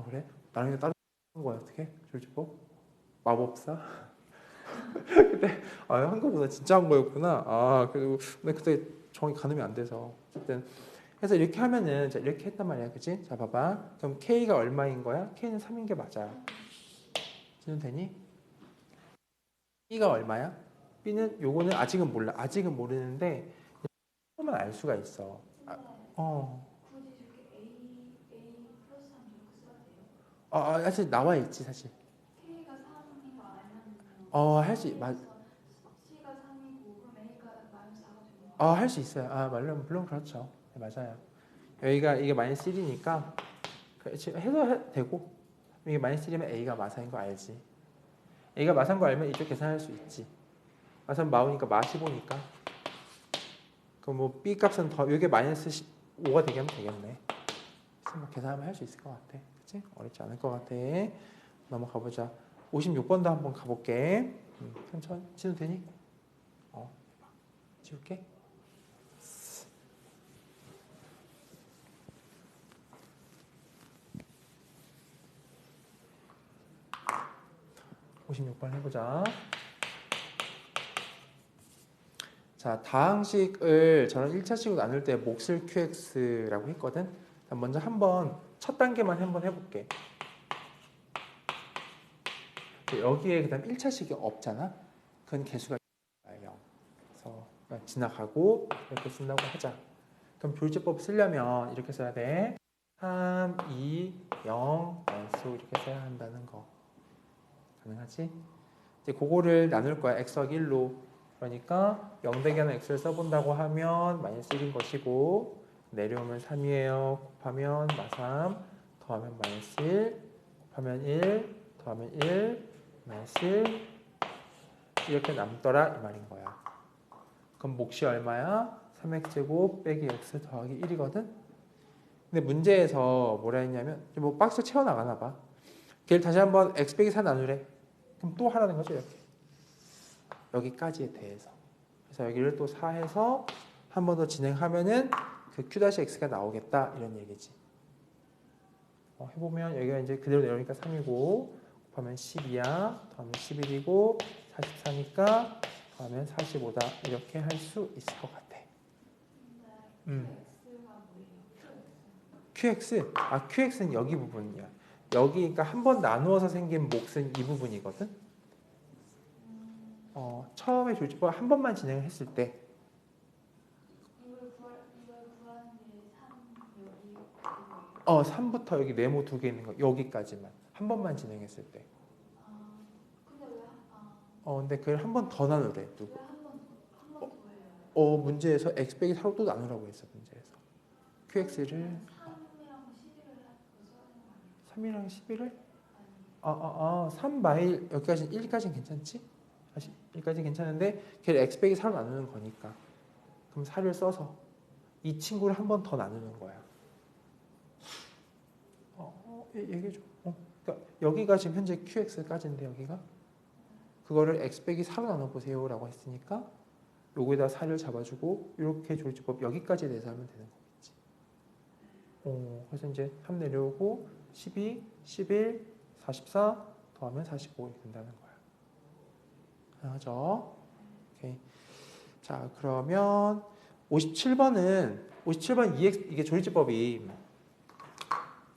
그래? 나랑 그냥 따로 한 거야 어떻게? 조율제법? 마법사? 그때 한 거보다 진짜 한 거였구나. 그리고 근데 그때 정확히 가늠이 안 돼서 어쨌든 그래서 이렇게 하면은 자 이렇게 했단 말이야, 그치? 자 봐봐. 그럼 K가 얼마인 거야? K는 3인 게 맞아. 지금 되니? B가 얼마야? B는 요거는 아직은 몰라. 아직은 모르는데 조금만 알 수가 있어. 굳이 이렇게 A 플러스 3 이렇게 써야 돼요? 사실 나와 있지 사실. K가 3인 거 알면 할 수 C가 3이고 그럼 A가 마이너스 4가 되는 거 할 수 있어요. 물론 그렇죠. 네, 맞아요. 여기가 이게 마이너스 1이니까 해도 되고 이게 마이너스 1이면 A가 마사인 거 알지. A가 마사인 거 알면 이쪽 계산할 수 있지. 마사는 마오니까 마 15니까. 그럼 뭐 B 값은 더 이게 마이너스 5가 되게 하면 되겠네. 그래서 뭐 계산하면 할 수 있을 것 같아. 그치? 어렵지 않을 것 같아. 넘어가 보자. 56번도 한번 가볼게. 천천히 치도 되니? 지울게. 56번 해보자. 자, 다항식을 저는 1차식으로 나눌 때 몫을 QX라고 했거든. 먼저 한번 첫 단계만 한번 해볼게. 여기에 그 다음 1차식이 없잖아. 그건 개수가 0. 그래서 그냥 지나가고 이렇게 쓴다고 하자. 그럼 조율제법 쓰려면 이렇게 써야 돼. 3, 2, 0, 만수 이렇게 써야 한다는 거. 가능하지? 이제 그거를 나눌 거야. x 더하기 1로. 그러니까 0 되게 하는 x를 써본다고 하면 마이너스 1인 것이고 내려오면 3이에요. 곱하면 마3 더하면 마이너스 1 곱하면 1 더하면 1 마이너스 1 이렇게 남더라 이 말인 거야. 그럼 몫이 얼마야? 3x제곱 빼기 x 더하기 1이거든. 근데 문제에서 뭐라 했냐면 뭐 박스 채워나가나 봐. 걔를 다시 한번 x 빼기 4 나누래. 그럼 또 하라는 거죠. 이렇게. 여기까지에 대해서. 그래서 여기를 또 4해서 한 번 더 진행하면은 그 q-x가 나오겠다. 이런 얘기지. 해보면 여기가 이제 그대로 내려오니까 3이고 곱하면 12야. 더하면 11이고 44니까 더하면 45다. 이렇게 할 수 있을 것 같아. QX? QX는 여기 부분이야. 여기 그러니까 한 번 나누어서 생긴 몫은 이 부분이거든. 처음에 조지법 한 번만 진행했을 때 이걸 구하는 게 3부터 여기 네모 두 개 있는 거 여기까지만 한 번만 진행했을 때. 근데 왜 근데 그걸 한 번 더 나누래. 누구? 한번 더해요? 문제에서 x 빼기 4로 또 나누라고 했어. 문제에서. QX를 3이랑 11을 써야 되는 거 아니에요? 3이랑 11을 3마일 여기까지 1까지는 괜찮지? 1까지 괜찮은데 걔를 x 빼기 4로 나누는 거니까 그럼 4를 써서 이 친구를 한 번 더 나누는 거야. 얘기해줘. 그러니까 여기가 지금 현재 QX까지인데 여기가 그거를 x 빼기 4로 나눠보세요 라고 했으니까 요거에다 4를 잡아주고 이렇게 조리법 여기까지에 대해서 하면 되는 거겠지. 그래서 이제 3 내려오고 12, 11, 44 더하면 45 이렇게 된다는 거야. 가능하죠? 오케이. 자, 그러면 57번 EX 이게 조리법이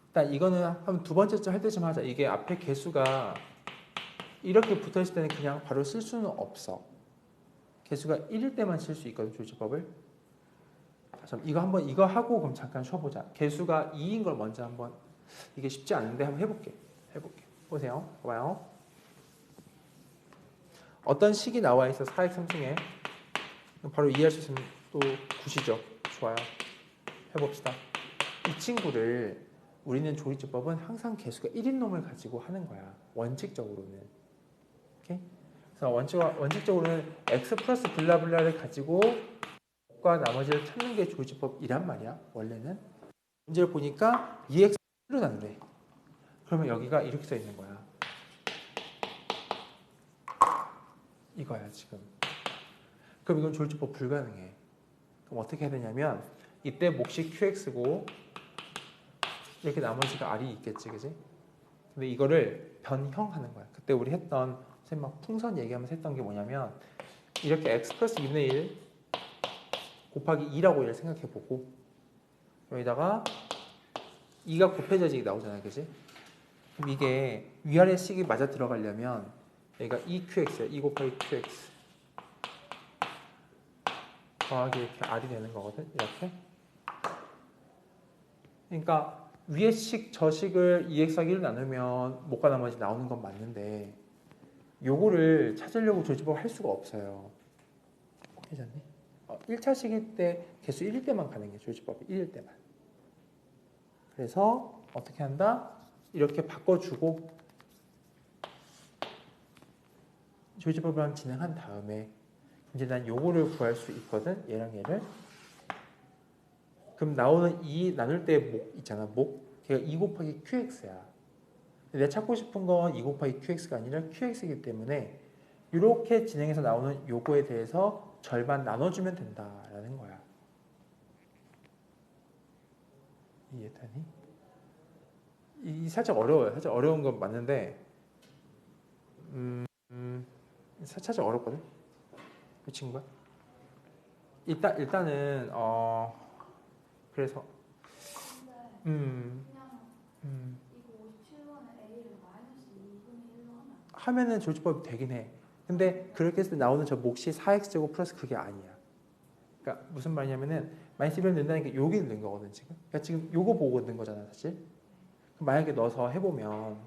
일단 이거는 한 두 번째쯤 할 때쯤 하자. 이게 앞에 개수가 이렇게 붙어 있을 때는 그냥 바로 쓸 수는 없어. 개수가 1일 때만 쓸 수 있거든, 조리법을. 자, 이거 하고 그럼 잠깐 쉬어보자. 개수가 2인 걸 먼저 한번 이게 쉽지 않은데 한번 해볼게. 보세요. 봐봐요. 어떤 식이 나와 있어 4x 3승에 바로 이해할 수 있으면 또 굿이죠. 좋아요. 해봅시다. 이 친구를 우리는 조리법은 항상 개수가 1인 놈을 가지고 하는 거야. 원칙적으로는. 오케이? 그래서 원칙적으로는 x 플러스 블라블라를 가지고 과 나머지를 찾는 게 조리법이란 말이야. 원래는. 문제를 보니까 2x로 나누래. 그러면 여기가 이렇게 써 있는 거야. 이거야 지금. 그럼 이건 조리법 불가능해. 그럼 어떻게 해야 되냐면 이때 몫이 qx고 이렇게 나머지가 r이 있겠지, 그지? 근데 이거를 변형하는 거야. 그때 우리 했던 선생님 막 풍선 얘기하면서 했던 게 뭐냐면 이렇게 x 플러스 2분의 1 곱하기 2라고 얘를 생각해보고 여기다가 2가 곱해져야지 나오잖아요, 그지? 그럼 이게 위아래 식이 맞아 들어가려면 여기가 2qx야. 2 곱하기 qx 더하기 이렇게 r이 되는 거거든. 이렇게. 그러니까 위의 식, 저 식을 2x하기 1로 나누면 못과 나머지 나오는 건 맞는데 요거를 찾으려고 조리법 할 수가 없어요. 괜찮니? 1차 식일 때 개수 1일 때만 가능해. 조리법이 1일 때만. 그래서 어떻게 한다? 이렇게 바꿔주고 조리법을 한번 진행한 다음에 이제 난 요거를 구할 수 있거든. 얘랑 얘를. 그럼 나오는 이 나눌 때 목 있잖아. 걔가 2 곱하기 qx야. 내가 찾고 싶은 건 2 곱하기 qx가 아니라 qx이기 때문에 이렇게 진행해서 나오는 요거에 대해서 절반 나눠주면 된다라는 거야. 이해되니? 이 살짝 어려워요. 살짝 어려운 건 맞는데 살짝 어렵거든. 이 친구가 일단은 그래서 그냥 이거 57번에 A를 마이너스 2분의 1로 하면은 조리법이 되긴 해. 근데 그렇게 했을 때 나오는 저 몫이 4x제곱 플러스 그게 아니야. 그러니까 무슨 말이냐면은 마이너스 1을 넣는다는 게 여기 넣는 거거든 지금. 그러니까 지금 요거 보고 넣는 거잖아 사실. 그럼 만약에 넣어서 해보면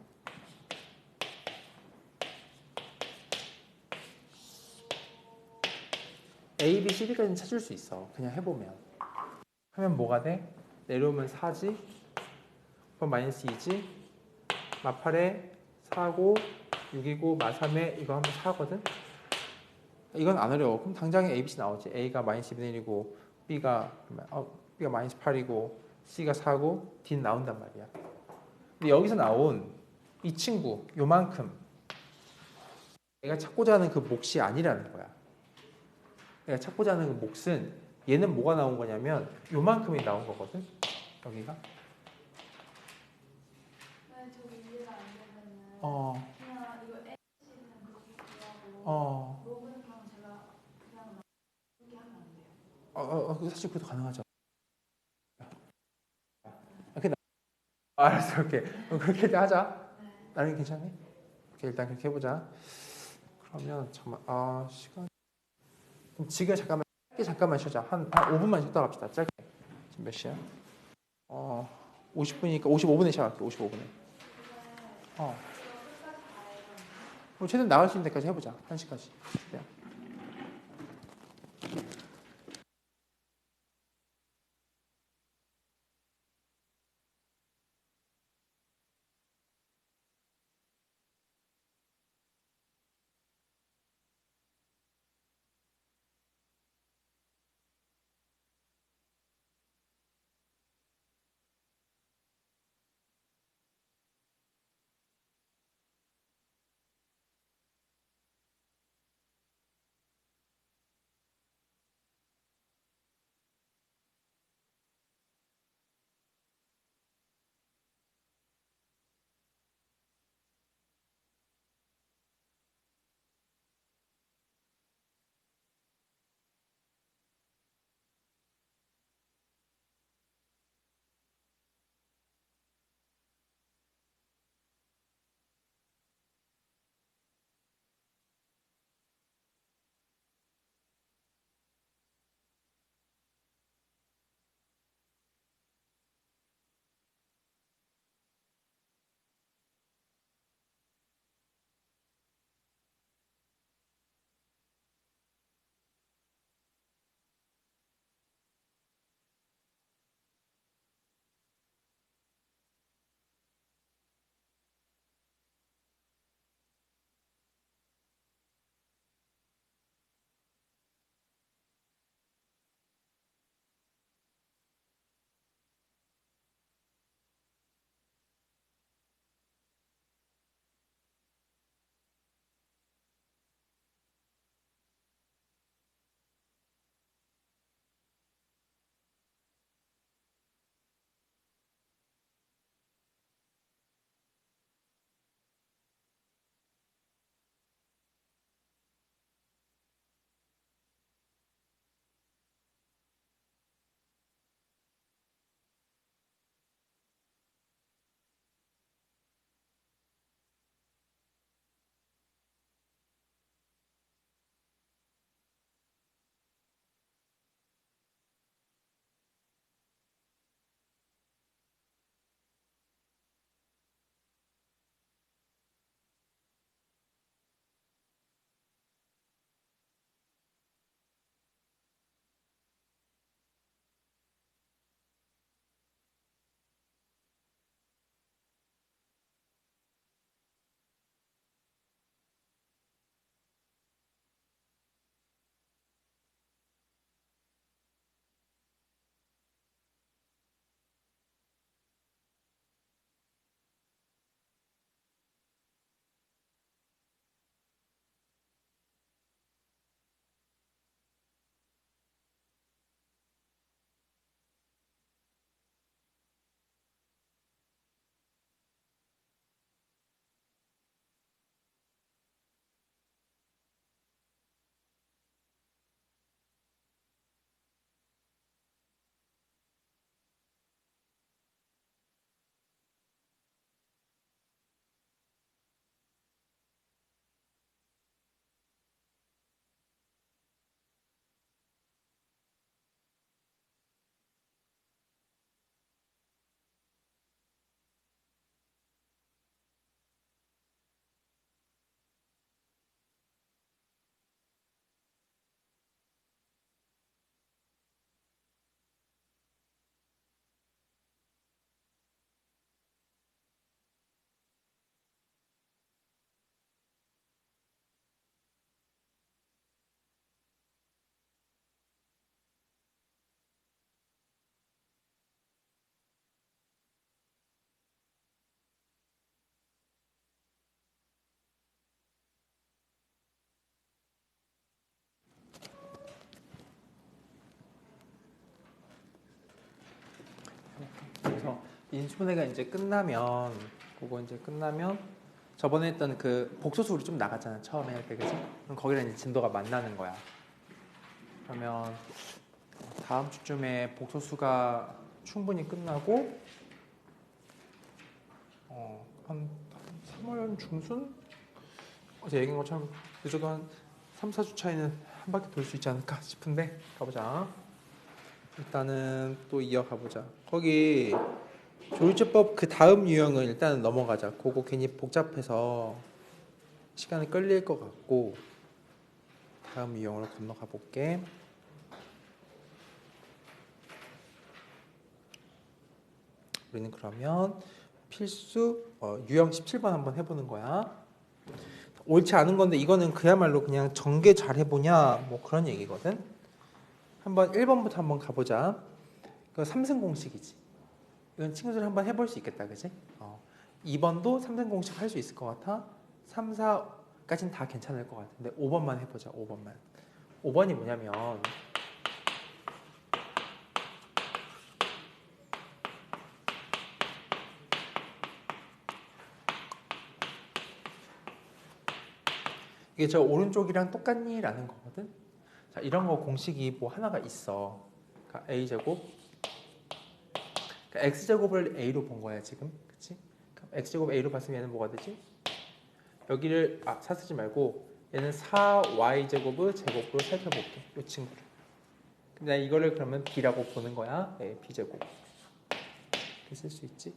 A, B, C, D까지는 찾을 수 있어. 그냥 해보면. 하면 뭐가 돼? 내려오면 4지. 그럼 마이너스 2지. 마8에 4고 6이고 마3에 이거 하면 4거든. 이건 안 어려워. 그럼 당장에 A, B, C 나오지. A가 마이너스 2분의 1이고 B가 마이너스 8이고 C가 4고 D는 나온단 말이야. 근데 여기서 나온 이 친구 요만큼 내가 찾고자 하는 그 몫이 아니라는 거야. 내가 찾고자 하는 그 몫은 얘는 뭐가 나온 거냐면 요만큼이 나온 거거든. 여기가. 만약 저기 이해가 안 되면은 어, 그냥 이거 X는 그렇게 구하고 어, 로그는 그냥 제가 그냥 이렇게 하면 안 돼요. 사실 그것도 가능하죠. 근데 알았어, 오케이. 그럼 그렇게 하자. 네. 나는 괜찮니? 오케이, 일단 그렇게 해보자. 그러면 잠깐, 시간. 그럼 지금 잠깐만 쉬자. 한 5분만 쉬다 갑시다. 짧게. 지금 몇 시야? 50분이니까 55분에 시작할게. 55분에. 어. 뭐 최대한 나갈 수 있는 데까지 해보자. 1시까지. 인수분해가 이제 끝나면 그거 이제 끝나면 저번에 했던 그 복소수 우리 좀 나갔잖아 처음에 할 때 그지? 그럼 거기랑 이제 진도가 만나는 거야. 그러면 다음 주쯤에 복소수가 충분히 끝나고 한 3월 중순? 어제 얘기한 것처럼 늦어도 한 3, 4주 차이는 한 바퀴 돌 수 있지 않을까 싶은데 가보자. 일단은 또 이어가보자. 거기 조류제법 그 다음 유형은 일단은 넘어가자. 그거 괜히 복잡해서 시간이 끌릴 것 같고 다음 유형으로 건너가 볼게. 우리는 그러면 필수 유형 17번 한번 해보는 거야. 옳지 않은 건데 이거는 그야말로 그냥 전개 잘 해보냐 뭐 그런 얘기거든. 한번 1번부터 한번 가보자. 이거 3승 공식이지. 이건 친구들 한번 해볼 수 있겠다, 그지? 2번도 3승 공식 할 수 있을 것 같아. 3, 4까지는 다 괜찮을 것 같은데 5번만 해보자. 5번만. 5번이 뭐냐면 이게 저 오른쪽이랑 똑같니? 라는 거거든. 자, 이런 거 공식이 뭐 하나가 있어. 그러니까 A제곱. 그러니까 X제곱을 A로 본 거야, 지금. 그치? 그럼 X제곱 A로 봤으면 얘는 뭐가 되지? 여기를, 사 쓰지 말고, 얘는 4Y제곱을 제곱으로 살펴볼게. 이 친구를. 그럼 내가 이거를 그러면 B라고 보는 거야. 네, B제곱. 이렇게 쓸 수 있지.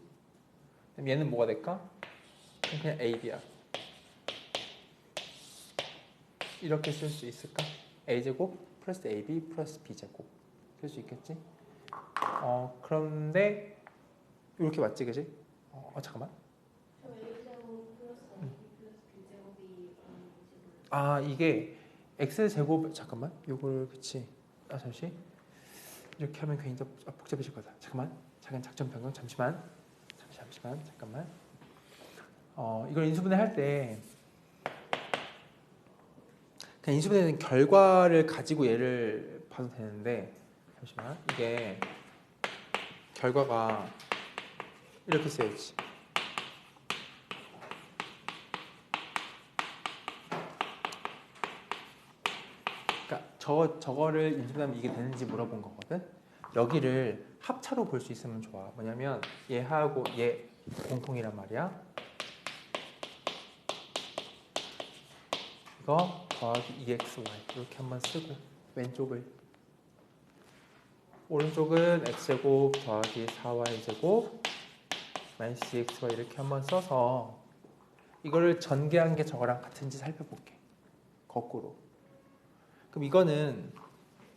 그럼 얘는 뭐가 될까? 그냥 AB야. 이렇게 쓸 수 있을까? A제곱 플러스 AB 플러스 B제곱 쓸 수 있겠지? 그런데 이렇게 맞지, 그지? 잠깐만. 저 A제곱 플러스 AB 플러스 B제곱이 이게 X제곱, 잠깐만. 요걸, 그치. 잠시. 이렇게 하면 괜히 더 복잡해질 거다. 잠깐만. 작은 작전 변경, 잠시만. 잠깐만. 이걸 인수분해 할 때, 그냥 인수분해는 결과를 가지고 얘를 봐도 되는데, 잠시만. 이게 결과가 이렇게 써야지. 그러니까 저거를 인수분해하면 이게 되는지 물어본 거거든. 여기를 합차로 볼 수 있으면 좋아. 뭐냐면 얘하고 얘 공통이란 말이야. 이거 더하기 2xy 이렇게 한번 쓰고 왼쪽을 오른쪽은 x제곱 더하기 4y제곱 마이너스 2xy 이렇게 한번 써서 이거를 전개한 게 저거랑 같은지 살펴볼게. 거꾸로. 그럼 이거는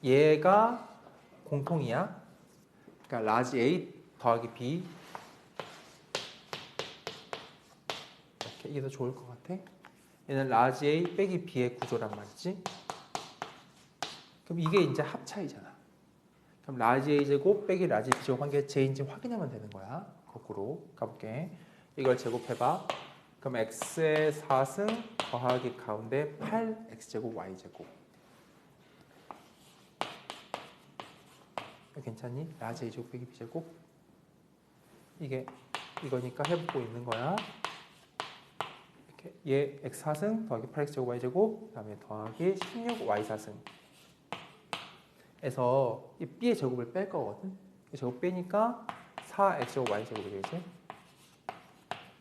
얘가 공통이야. 그러니까 라지 A 더하기 B 이렇게 이게 더 좋을 것 같아. 얘는 라지 A 빼기 B의 구조란 말이지. 그럼 이게 이제 합차이잖아. 그럼 라지 A 제곱 빼기 라지 B 제곱 한 게 J인지 확인하면 되는 거야. 거꾸로 가볼게. 이걸 제곱해봐. 그럼 X의 4승 더하기 가운데 8X제곱 Y제곱. 괜찮니? 라지 A 제곱 빼기 B 제곱. 이게 이거니까 해보고 있는 거야. 이렇게 얘 X 4승 더하기 8X제곱 Y제곱 그 다음에 더하기 16Y4승 에서 이 B의 제곱을 뺄 거거든. 이 제곱 빼니까 4X제곱 Y제곱이 되지.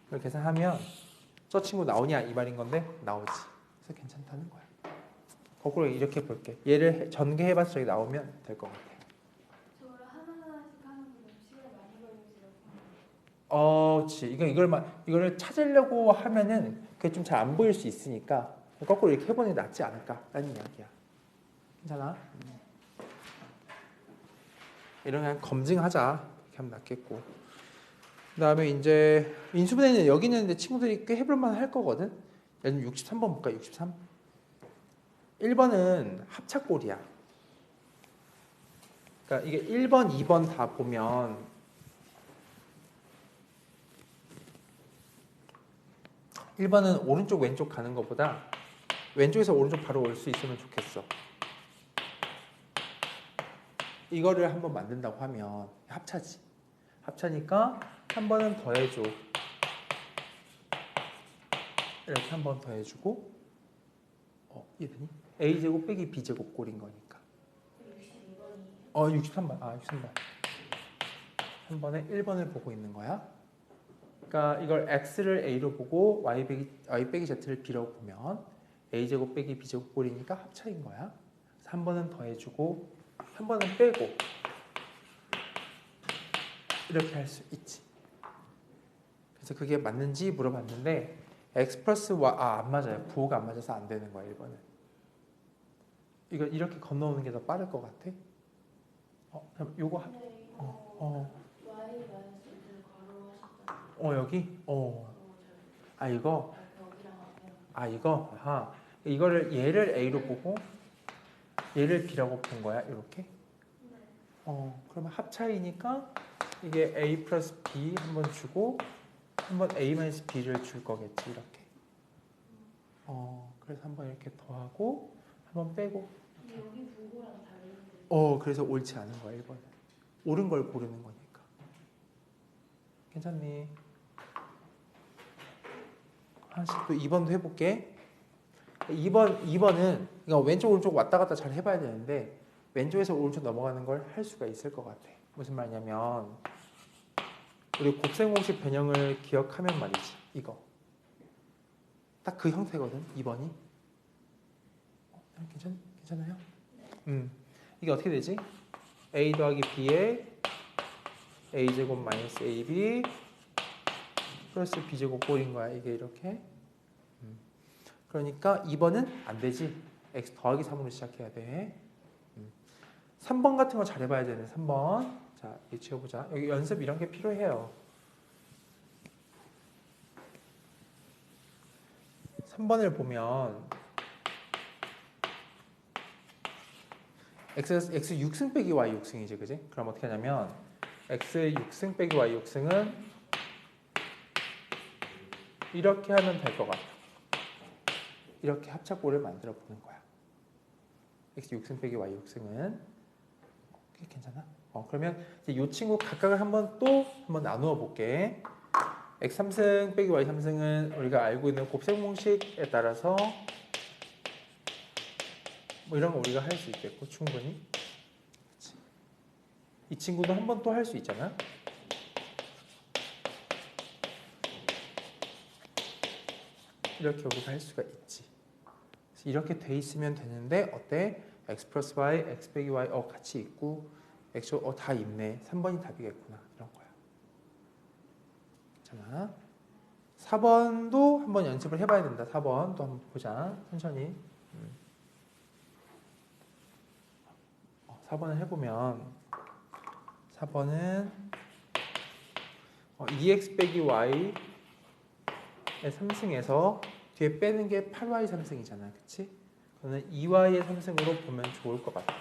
이걸 계산하면 저 친구 나오냐 이 말인 건데 나오지. 그래서 괜찮다는 거야. 거꾸로 이렇게 볼게. 얘를 전개해봐서 저기 나오면 될 것 같아. 저걸 하나하나씩 하는 게 너무 시간이 많이 걸리시라고. 그렇지. 이거를 찾으려고 하면은 그게 좀 잘 안 보일 수 있으니까 거꾸로 이렇게 해보는 게 낫지 않을까라는 이야기야. 괜찮아? 이런 그냥 검증하자. 이렇게 하면 낫겠고. 그 다음에 이제 인수분해는 여기는 근데 친구들이 꽤 해볼만 할 거거든. 예를 들면 63번 볼까? 63? 1번은 합차꼴이야. 그러니까 이게 1번, 2번 다 보면 1번은 오른쪽 왼쪽 가는 것보다 왼쪽에서 오른쪽 바로 올 수 있으면 좋겠어. 이거를 한번 만든다고 하면 합차지. 합차니까 한 번은 더해줘. 이렇게 한 번 더해주고 이해되니? a제곱 빼기 b제곱 꼴인 거니까 62번이에요. 63번 63번 한 번에 1번을 보고 있는 거야. 그러니까 이걸 x를 a로 보고 y 빼기 z를 b라고 보면 a제곱 빼기 b제곱 꼴이니까 합차인 거야. 그래서 한 번은 더해주고 한 번은 빼고 이렇게 할 수 있지. 그래서 그게 맞는지 물어봤는데 x 플러스 y 안 맞아요. 부호가 안 맞아서 안 되는 거야 1번은. 이거 이렇게 건너오는 게 더 빠를 것 같아. 그럼 요거 근데 이거 어, y 마이너스 1을 괄호 하셨잖아요. 여기 그거 이거 여기랑 앞에랑. 이거 아하 이거를 얘를 a로 보고 얘를 b라고 본 거야 이렇게. 네. 그러면 합차이니까 이게 a 플러스 b 한 번 주고 한 번 a 마이너스 b를 줄 거겠지 이렇게. 그래서 한 번 이렇게 더하고 한 번 빼고. 근데 여기 부호랑 다른데. 그래서 옳지 않은 거야 1번은. 옳은 걸 고르는 거니까. 괜찮니? 하나씩 또 2번도 해볼게. 2번은 그러니까 왼쪽 오른쪽 왔다 갔다 잘 해봐야 되는데 왼쪽에서 오른쪽 넘어가는 걸 할 수가 있을 것 같아. 무슨 말이냐면 우리 곱셈공식 변형을 기억하면 말이지. 이거 딱 그 형태거든. 2번이. 괜찮아요? 이게 어떻게 되지? a 더하기 b에 a제곱 마이너스 ab 플러스 b제곱 꼴인 거야. 이게 이렇게. 그러니까 2번은 안 되지. x 더하기 3으로 시작해야 돼. 3번 같은 거 잘 해봐야 되는 3번. 자, 이 지워보자. 여기 연습 이런 게 필요해요. 3번을 보면 x 6승 빼기 y 6승이지, 그지? 그럼 어떻게 하냐면 x 6승 빼기 y 6승은 이렇게 하면 될 것 같아. 이렇게 합차꼴을 만들어 보는 거야. x 6승 빼기 y 6승은 괜찮아? 그러면 이제 이 친구 각각을 한번 나누어 볼게. x 3승 빼기 y 3승은 우리가 알고 있는 곱셈 공식에 따라서 뭐 이런 거 우리가 할 수 있겠고 충분히. 그치? 이 친구도 한 번 또 할 수 있잖아. 이렇게 우리가 할 수가 있지. 그래서 이렇게 돼 있으면 되는데 어때? x 플러스 y, x 빼기 y 같이 있고 x 다 있네. 3번이 답이겠구나. 이런 거야. 괜찮아? 4번도 한번 연습을 해봐야 된다. 4번 또 한번 보자. 천천히. 4번을 해보면 4번은 2x 빼기 y의 3승에서 뒤에 빼는 게 8y 3승이잖아. 그치? 그러면 2y의 3승으로 보면 좋을 것 같아.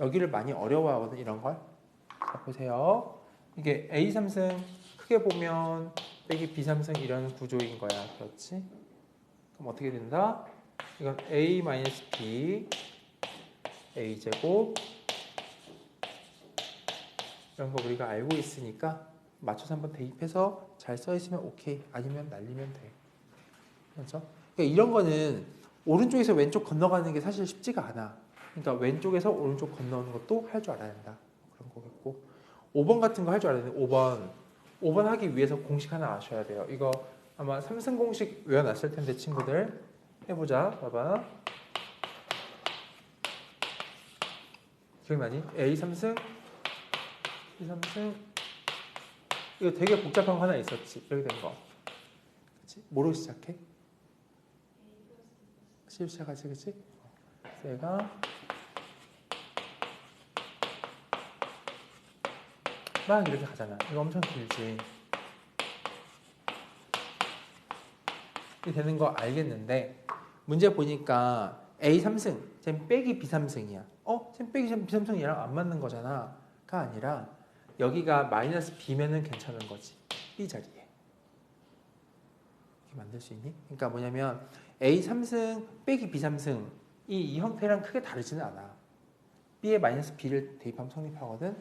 여기를 많이 어려워하거든 이런 걸. 자 보세요. 이게 a 3승 크게 보면 빼기 b 3승 이런 구조인 거야. 그렇지? 그럼 어떻게 된다? 이건 a b a제곱 이런 거 우리가 알고 있으니까 맞춰서 한번 대입해서 잘 써있으면 오케이. 아니면 날리면 돼. 그렇죠? 그러니까 이런 거는 오른쪽에서 왼쪽 건너가는 게 사실 쉽지가 않아. 그러니까 왼쪽에서 오른쪽 건너오는 것도 할 줄 알아야 된다. 그런 거겠고 5번 같은 거 할 줄 알아야 되는데 5번 하기 위해서 공식 하나 아셔야 돼요. 이거 아마 삼승 공식 외워놨을 텐데 친구들 해보자. 봐봐. 기억나니? A 3승 B 3승 이거 되게 복잡한 거 하나 있었지. 이렇게 된 거. 그치? 뭐로 시작해? C 시작하지, 그치? 그래서 얘가 막 이렇게 가잖아. 이거 엄청 길지. 이렇게 되는 거 알겠는데 문제 보니까 A 3승, 쟤 빼기 B 3승이야. 쟤 빼기 B 3승 얘랑 안 맞는 거잖아. 가 아니라 여기가 마이너스 B면은 괜찮은 거지. B 자리에. 이렇게 만들 수 있니? 그러니까 뭐냐면 A 3승 빼기 B 3승 이 형태랑 크게 다르지는 않아. B에 마이너스 B를 대입하면 성립하거든.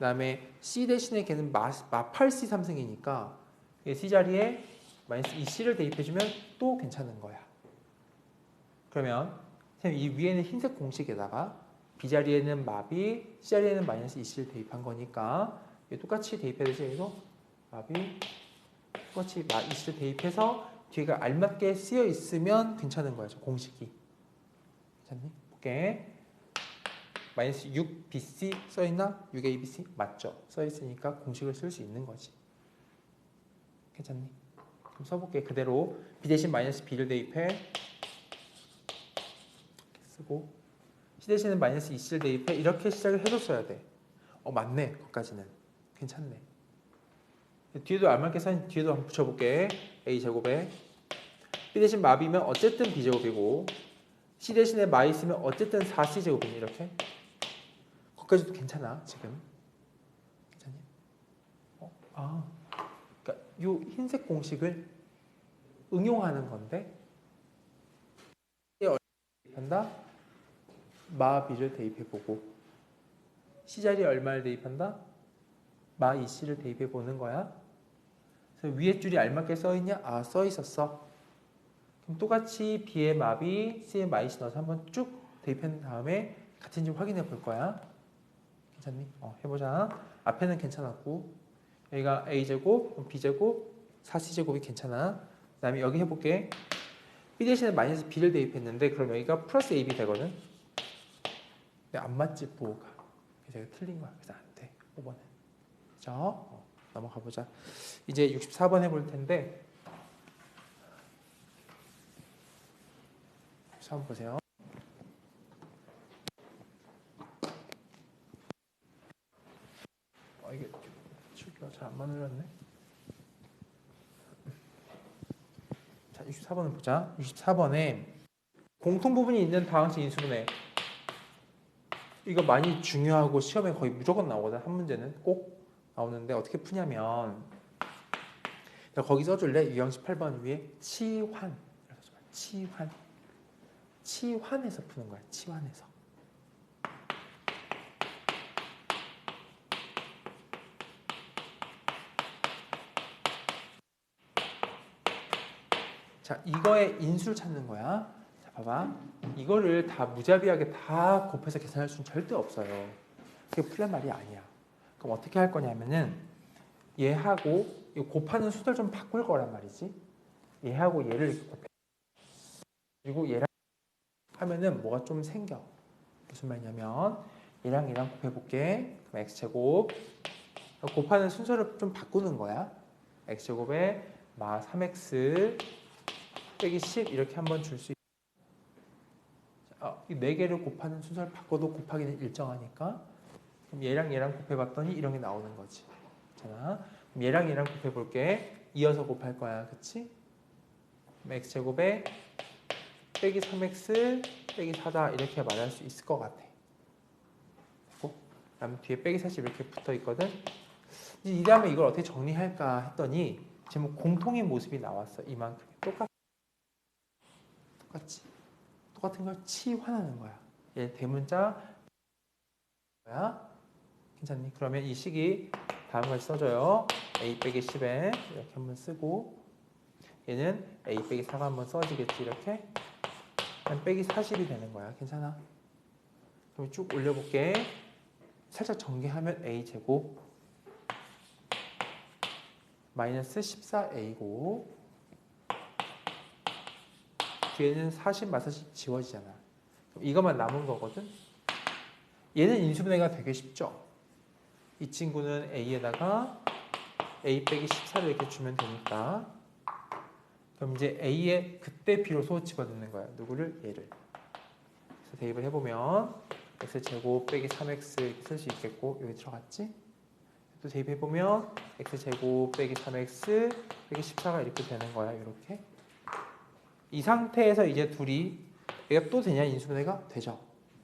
다음에 C 대신에 걔는 마 8C 3승이니까 C 자리에 마이너스 2C를 대입해주면 또 괜찮은 거야. 그러면 이 위에는 흰색 공식에다가 B 자리에는 마비, C 자리에는 마이너스 2C를 대입한 거니까 똑같이 대입해야지. 그래서 마비 똑같이 마 2C를 대입해서 뒤가 알맞게 쓰여 있으면 괜찮은 거야. 저 공식이. 괜찮니? 볼게. 마이너스 6BC 써있나? 6ABC? 맞죠? 써있으니까 공식을 쓸 수 있는 거지. 괜찮니? 그럼 써볼게. 그대로 B 대신 마이너스 B를 대입해. 쓰고 C 대신에 마이너스 2C를 대입해. 이렇게 시작을 해줬어야 돼. 맞네. 거기까지는. 괜찮네. 뒤에도 알맞게 써있는 뒤에도 한번 붙여볼게. A제곱에 B 대신 마비면 어쨌든 B제곱이고 C 대신에 마 있으면 어쨌든 4C제곱이니 이렇게. 거기까지도 괜찮아 지금. 괜찮니? 그러니까 이 흰색 공식을 응용하는 건데 대입한다. 마 B를 대입해보고 C 자리에 얼마를 대입한다? 마 2C를 대입해보는 거야. 그래서 위에 줄이 알맞게 써있냐? 써있었어. 그럼 똑같이 B의 마비, C의 마 2C 넣어서 한번 쭉 대입한 다음에 같은지 확인해 볼 거야. 괜찮니? 해보자. 앞에는 괜찮았고 여기가 A제곱, B제곱, 4C제곱이 괜찮아. 그 다음에 여기 해볼게. B 대신에 마이너스 B를 대입했는데 그럼 여기가 플러스 AB 되거든. 근데 안 맞지 부호가. 그래서 여기 틀린 거야. 그래서 안 돼. 5번은. 그죠? 넘어가 보자. 이제 64번 해볼 텐데 64번 보세요. 이게 출기가 잘 안 만들었네. 자, 64번을 보자. 64번에 공통 부분이 있는 다항식 인수분해. 이거 많이 중요하고 시험에 거의 무조건 나오거든. 한 문제는 꼭 나오는데 어떻게 푸냐면 거기 써줄래? 유형 18번 위에 치환. 치환. 치환해서 푸는 거야. 치환해서. 자, 이거의 인수를 찾는 거야. 자, 봐봐. 이거를 다 무자비하게 다 곱해서 계산할 수는 절대 없어요. 그게 풀란 말이 아니야. 그럼 어떻게 할 거냐면은 얘하고 이 곱하는 수를 좀 바꿀 거란 말이지. 얘하고 얘를 이렇게 곱해. 그리고 얘랑 하면은 뭐가 좀 생겨. 무슨 말이냐면 얘랑 얘랑 곱해볼게. 그럼 x제곱. 곱하는 순서를 좀 바꾸는 거야. x제곱에 마 3x 빼기 10 이렇게 한번 줄 수 있어. 이 4개를 곱하는 순서를 바꿔도 곱하기는 일정하니까 그럼 얘랑 얘랑 곱해봤더니 이런 게 나오는 거지. 그럼 얘랑 얘랑 곱해볼게. 이어서 곱할 거야. 그치? 그럼 x제곱에 빼기 3x 빼기 4다 이렇게 말할 수 있을 것 같아. 그 다음 뒤에 빼기 40 이렇게 붙어있거든. 이제 이 다음에 이걸 어떻게 정리할까 했더니 지금 공통의 모습이 나왔어. 이만큼. 똑같은 걸 치환하는 거야. 얘 대문자 거야. 괜찮니? 그러면 이 식이 다음 걸 써줘요. a 빼기 10에 이렇게 한번 쓰고 얘는 a 빼기 4가 한번 써지겠지. 이렇게 빼기 40이 되는 거야. 괜찮아? 그럼 쭉 올려볼게. 살짝 전개하면 a 제곱 마이너스 14a고 뒤에는 40 마사씩 지워지잖아. 그럼 이것만 남은 거거든. 얘는 인수분해가 되게 쉽죠. 이 친구는 a에다가 a 빼기 14를 이렇게 주면 되니까 그럼 이제 a에 그때 비로소 집어넣는 거야. 누구를? 얘를. 그래서 대입을 해보면 x제곱 빼기 3x 이렇게 쓸 수 있겠고 여기 들어갔지? 또 대입해보면 x제곱 빼기 3x 빼기 14가 이렇게 되는 거야. 이렇게. 이 상태에서 이제 둘이 얘가 또 되냐? 인수분해가? 되죠.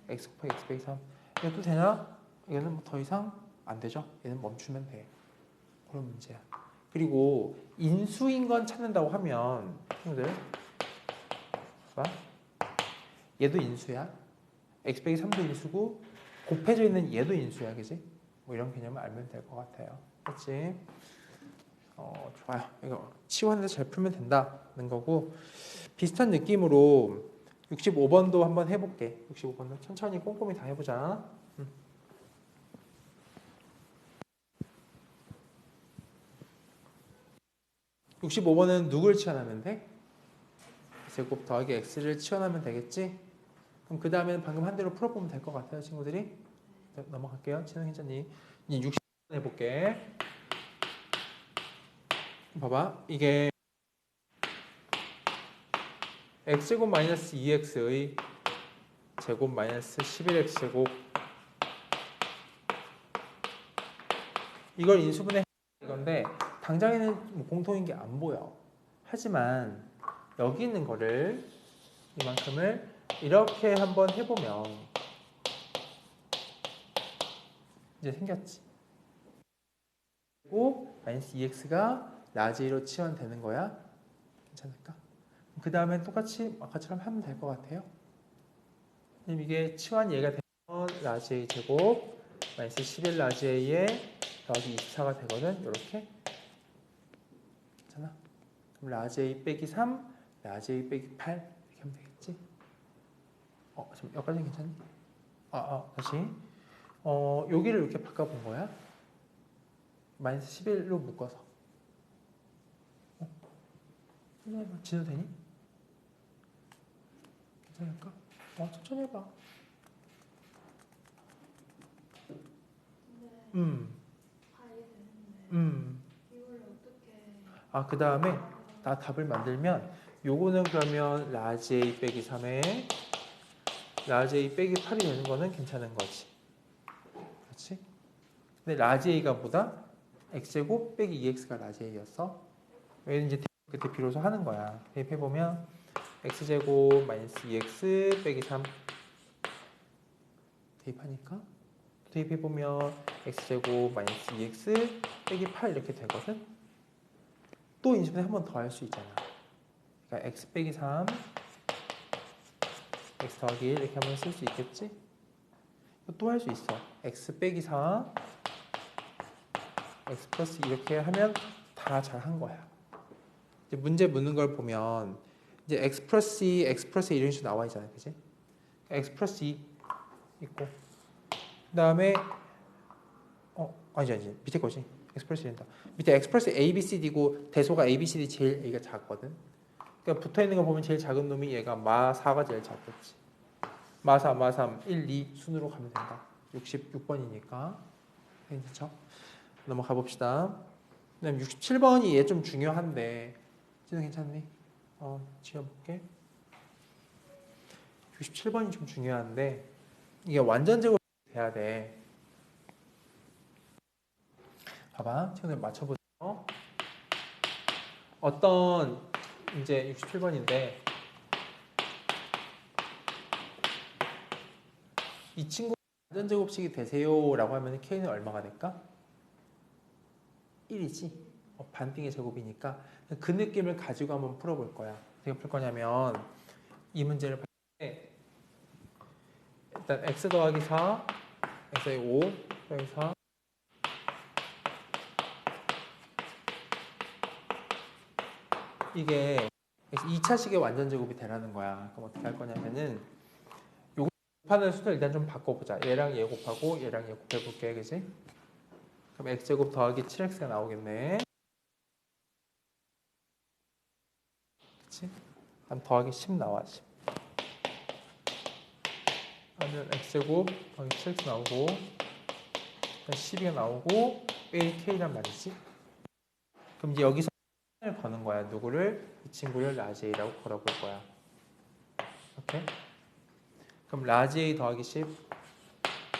x 곱하기 x 빼기 3 이거 또 되냐? 얘는 뭐 더 이상 안 되죠. 얘는 멈추면 돼. 그런 문제야. 그리고 인수인 건 찾는다고 하면 형들 봐. 얘도 인수야. x 빼기 3도 인수고 곱해져 있는 얘도 인수야. 그지? 뭐 이런 개념을 알면 될 것 같아요. 그렇지? 좋아요. 이거 치환해서 잘 풀면 된다는 거고 비슷한 느낌으로 65번도 한번 해볼게. 65번도 천천히 꼼꼼히 다 해보자. 65번은 누굴 치환하면 돼? 제곱 더하기 x를 치환하면 되겠지? 그럼 그 다음에는 방금 한 대로 풀어보면 될 것 같아요, 친구들이. 자, 넘어갈게요. 친구 괜찮니? 이제 60번 해볼게. 봐봐. 이게 x제곱 마이너스 2x의 제곱 마이너스 11x 제곱 이걸 인수분해 이건데 당장에는 뭐 공통인 게 안 보여. 하지만 여기 있는 거를 이만큼을 이렇게 한번 해보면 이제 생겼지. 그리고 마이너스 2x가 라지 A로 치환되는 거야. 괜찮을까? 그 다음에 똑같이 아까처럼 하면 될 것 같아요. 그럼 이게 치환 얘가 되면 라지 A 제곱 마이너스 11 라지 A에 더하기 24가 되거든. 이렇게. 괜찮아? 그럼 라지 A 빼기 3, 라지 A 빼기 8 이렇게 하면 되겠지? 지금 여기까지는 괜찮니? 다시. 여기를 이렇게 바꿔본 거야. 마이너스 11로 묶어서. 진도 되니? 괜찮을까? 천천히 해봐. 다 이해되는데 이걸 어떻게 그 다음에 나 답을 만들면 요거는 그러면 라지 A 빼기 3에 라지 A 빼기 8이 되는 거는 괜찮은 거지. 그렇지? 근데 라지 A가 뭐다? x제곱 빼기 2x가 라지 A였어. 여기 이제 그때 비로소 하는 거야. 대입해보면 x제곱 마이너스 2x 빼기 3 대입하니까 대입해보면 x제곱 마이너스 2x 빼기 8 이렇게 되거든. 또 인수분해 한 번 더 할 수 있잖아. 그러니까 x 빼기 3 x 더하기 1 이렇게 한번 쓸 수 있겠지? 또 할 수 있어. x 빼기 4 x 플러스 이렇게 하면 다 잘 한 거야. 이제 문제 묻는 걸 보면 이제 x 플러스 2, x 플러스 1 이런 식으로 나와 있잖아요. 그지? x 플러스 2 있고 그 다음에 아니지 밑에 거지. x 플러스 1이다. 밑에 x 플러스 a, b, c, d고 대소가 a, b, c, d 제일 a가 작거든. 그러니까 붙어있는 거 보면 제일 작은 놈이 얘가 마 4가 제일 작겠지. 마 4, 마 3, 1, 2 순으로 가면 된다. 66번이니까 괜찮죠? 넘어가 봅시다. 그다음 67번이 얘 좀 중요한데 진짜 괜찮니? 지워볼게. 67번이 좀 중요한데 이게 완전 제곱이 돼야 돼. 봐봐, 친구들 맞춰보세요. 어떤 이제 67번인데 이 친구 완전 제곱식이 되세요라고 하면 k는 얼마가 될까? 1이지. 반띵의 제곱이니까 그 느낌을 가지고 한번 풀어볼 거야. 어떻게 풀 거냐면 이 문제를 풀 때 일단 x 더하기 4, x의 5 더하기 4 이게 2차식의 완전 제곱이 되라는 거야. 그럼 어떻게 할 거냐면은 요거 곱하는 수를 일단 좀 바꿔보자. 얘랑 얘 곱하고 얘랑 얘 곱해볼게. 그지? 그럼 x제곱 더하기 7x가 나오겠네. 그치? 그럼 더하기 10 나와. 10. 그러면 x제곱 더하기 7x 나오고 12가 나오고 ak란 말이지. 그럼 이제 여기서 을 거는 거야. 누구를? 이 친구를 라지 A라고 걸어볼 거야. 오케이? 그럼 라지 A 더하기 10.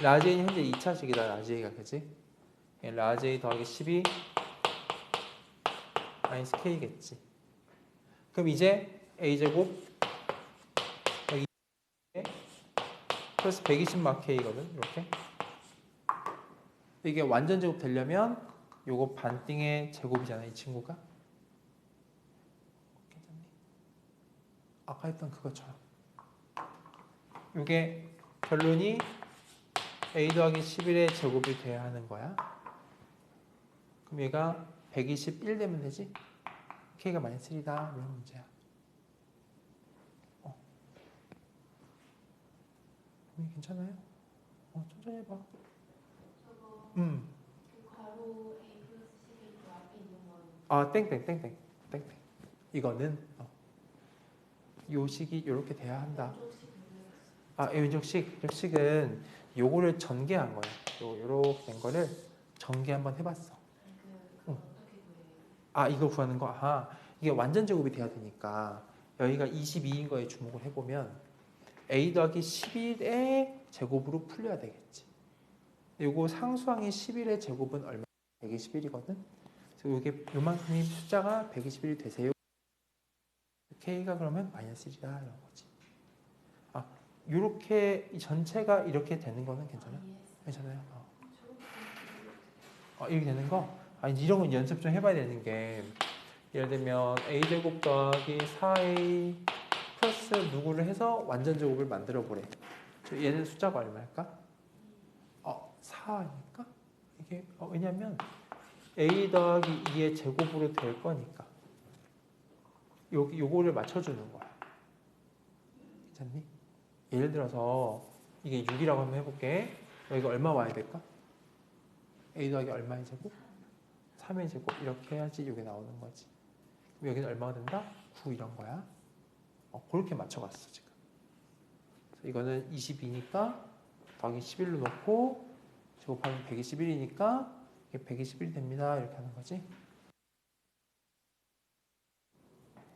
라지 A는 현재 2차식이다. 라지 A가 그지? 라지 A 더하기 12 마이너스 K겠지. 그럼 이제 A제곱 플러스 120 막 K거든. 이렇게. 이게 완전 제곱 되려면 요거 반띵의 제곱이잖아. 이 친구가. 괜찮니? 아까 했던 그것처럼. 요게 결론이 a 더하기 11의 제곱이 돼야 하는 거야. 그럼 얘가 121 되면 되지? k가 마이너스 1이다. 이런 문제야. 괜찮아요? 천천히 해봐. 저거 그 괄호 A 플러스 11 그 앞에 있는 건 땡땡. 이거는 요 식이 이렇게 돼야 한다. 왼쪽식은 요거를 전개한 거야. 요렇게 된 거를 전개 한번 해봤어. 이걸 구하는 거. 이게 완전 제곱이 돼야 되니까 여기가 22인 거에 주목을 해보면 a 더하기 11의 제곱으로 풀려야 되겠지. 요거 상수항의 11의 제곱은 얼마? 121이거든. 그래서 요게 요만큼이 숫자가 121이 되세요. k가 그러면 마이너스 1이다 이런 거지. 요렇게 이 전체가 이렇게 되는 거는 괜찮아? 괜찮아요. 이렇게 되는 거? 이제 이런 건 연습 좀 해봐야 되는 게 예를 들면 a제곱 더하기 4a 플러스 누구를 해서 완전 제곱을 만들어 보래. 얘는 숫자가 얼마일까? 4니까? 이게 왜냐면 a 더하기 2의 제곱으로 될 거니까 요거를 맞춰주는 거야. 괜찮니? 예를 들어서 이게 6이라고 한번 해볼게. 여기가 얼마 와야 될까? a 더하기 얼마의 제곱? 3의 제곱 이렇게 해야지 이게 나오는 거지. 그럼 여기는 얼마가 된다? 9 이런 거야. 그렇게 맞춰갔어 지금. 그래서 이거는 22니까 더하기 11로 놓고 제곱하면 121이니까 이게 121이 됩니다. 이렇게 하는 거지.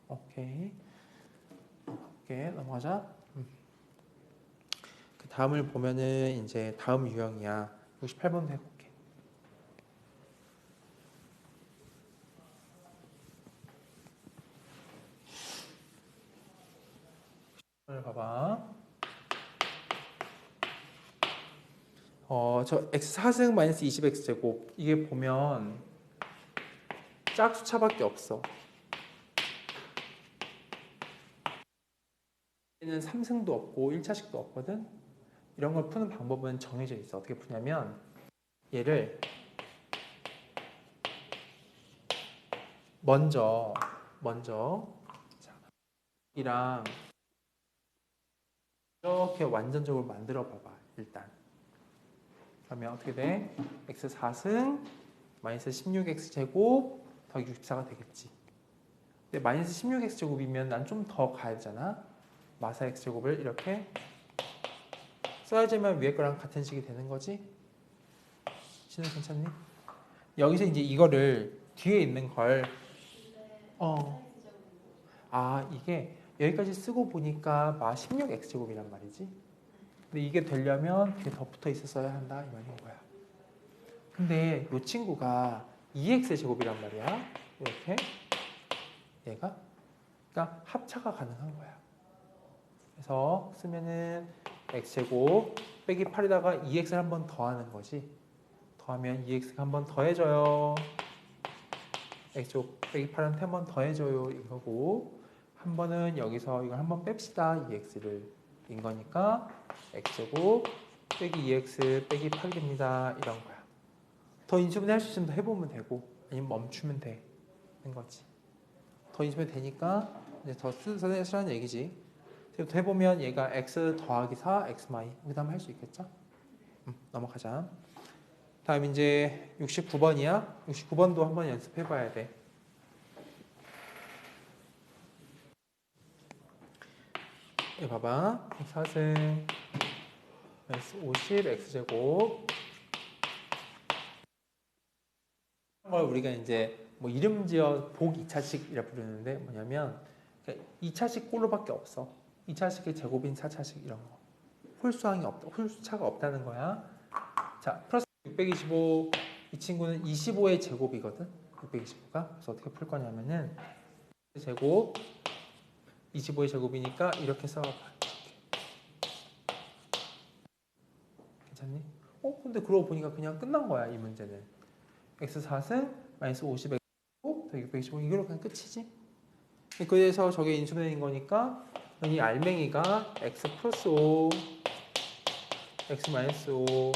오케이. 넘어가자. 그 다음을 보면은 이제 다음 유형이야. 68번도 해볼게. 오늘 봐봐. 저 x 4승 마이너스 20x 제곱 이게 보면 짝수차밖에 없어. 얘는 3승도 없고 1차식도 없거든. 이런 걸 푸는 방법은 정해져 있어. 어떻게 푸냐면 얘를 먼저 이랑 이렇게 완전적으로 만들어 봐봐. 일단 그러면 어떻게 돼? x 4승 마이너스 16x 제곱 더하기 64가 되겠지. 근데 마이너스 16x 제곱이면 난 좀 더 가야 되잖아. 마사 x 제곱을 이렇게 써야지만 위에 거랑 같은 식이 되는 거지. 신은 괜찮니? 여기서 이제 이거를 뒤에 있는 걸 이게 여기까지 쓰고 보니까 마 16x 제곱이란 말이지. 근데 이게 되려면 뒤에 더 붙어 있었어야 한다 이 말인 거야. 근데 이 친구가 2x 제곱이란 말이야. 이렇게 얘가 그러니까 합차가 가능한 거야. 그래서 쓰면은 x제곱 빼기 8에다가 2x를 한 번 더하는 거지. 더하면 2x가 한 번 더해져요. x제곱 빼기 8한테 한 번 더해줘요 이거고, 한 번은 여기서 이걸 한 번 뺍시다 2x를 인 거니까 x제곱 빼기 2x 빼기 8이 됩니다 이런 거야. 더 인수분해 할 수 있으면 더 해보면 되고 아니면 멈추면 되는 거지. 더 인수분해 되니까 이제 더 쓰라는 얘기지. 더 해보면 얘가 x 더하기 4 x 마이 그 다음 할 수 있겠죠? 넘어가자. 다음 이제 69번이야. 69번도 한번 연습해 봐야 돼. 여기 봐봐. 4승 마이너스 50 x제곱 걸 우리가 이제 뭐 이름 지어 복 2차식이라 부르는데 뭐냐면 2차식 꼴로밖에 없어. 2차식의 제곱인 4차식 이런 거. 홀수항이 없다. 홀수차가 없다는 거야. 자, 플러스 625 이 친구는 25의 제곱이거든. 625가. 그래서 어떻게 풀 거냐면은 제곱 25의 제곱이니까 이렇게 써봐. 괜찮니? 근데 그러고 보니까 그냥 끝난 거야 이 문제는. x 4승 마이너스 50x 더 625 이걸로 그냥 끝이지. 그래서 저게 인수분해인 거니까 이 알맹이가 x 플러스 5 x 마이너스 5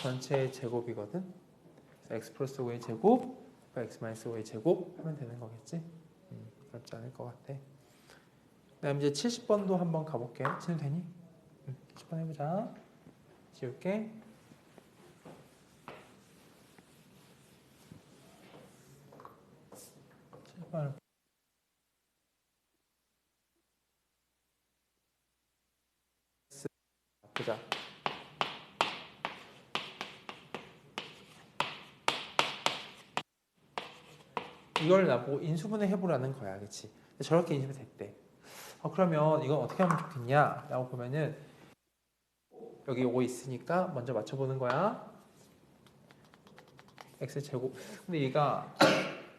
전체의 제곱이거든. 그래서 x 플러스 5의 제곱, x 마이너스 5의 제곱 하면 되는 거겠지? 어렵지 않을 것 같아. 그다음 이제 70번도 한번 가볼게. 치면 되니? 70번 해보자. 지울게. 70번 보자. 이걸 나보고 인수분해 해보라는 거야, 그렇지? 저렇게 인수분해 됐대. 그러면 이건 어떻게 하면 좋겠냐? 라고 보면은 여기 요거 있으니까 먼저 맞춰보는 거야. x 제곱. 근데 얘가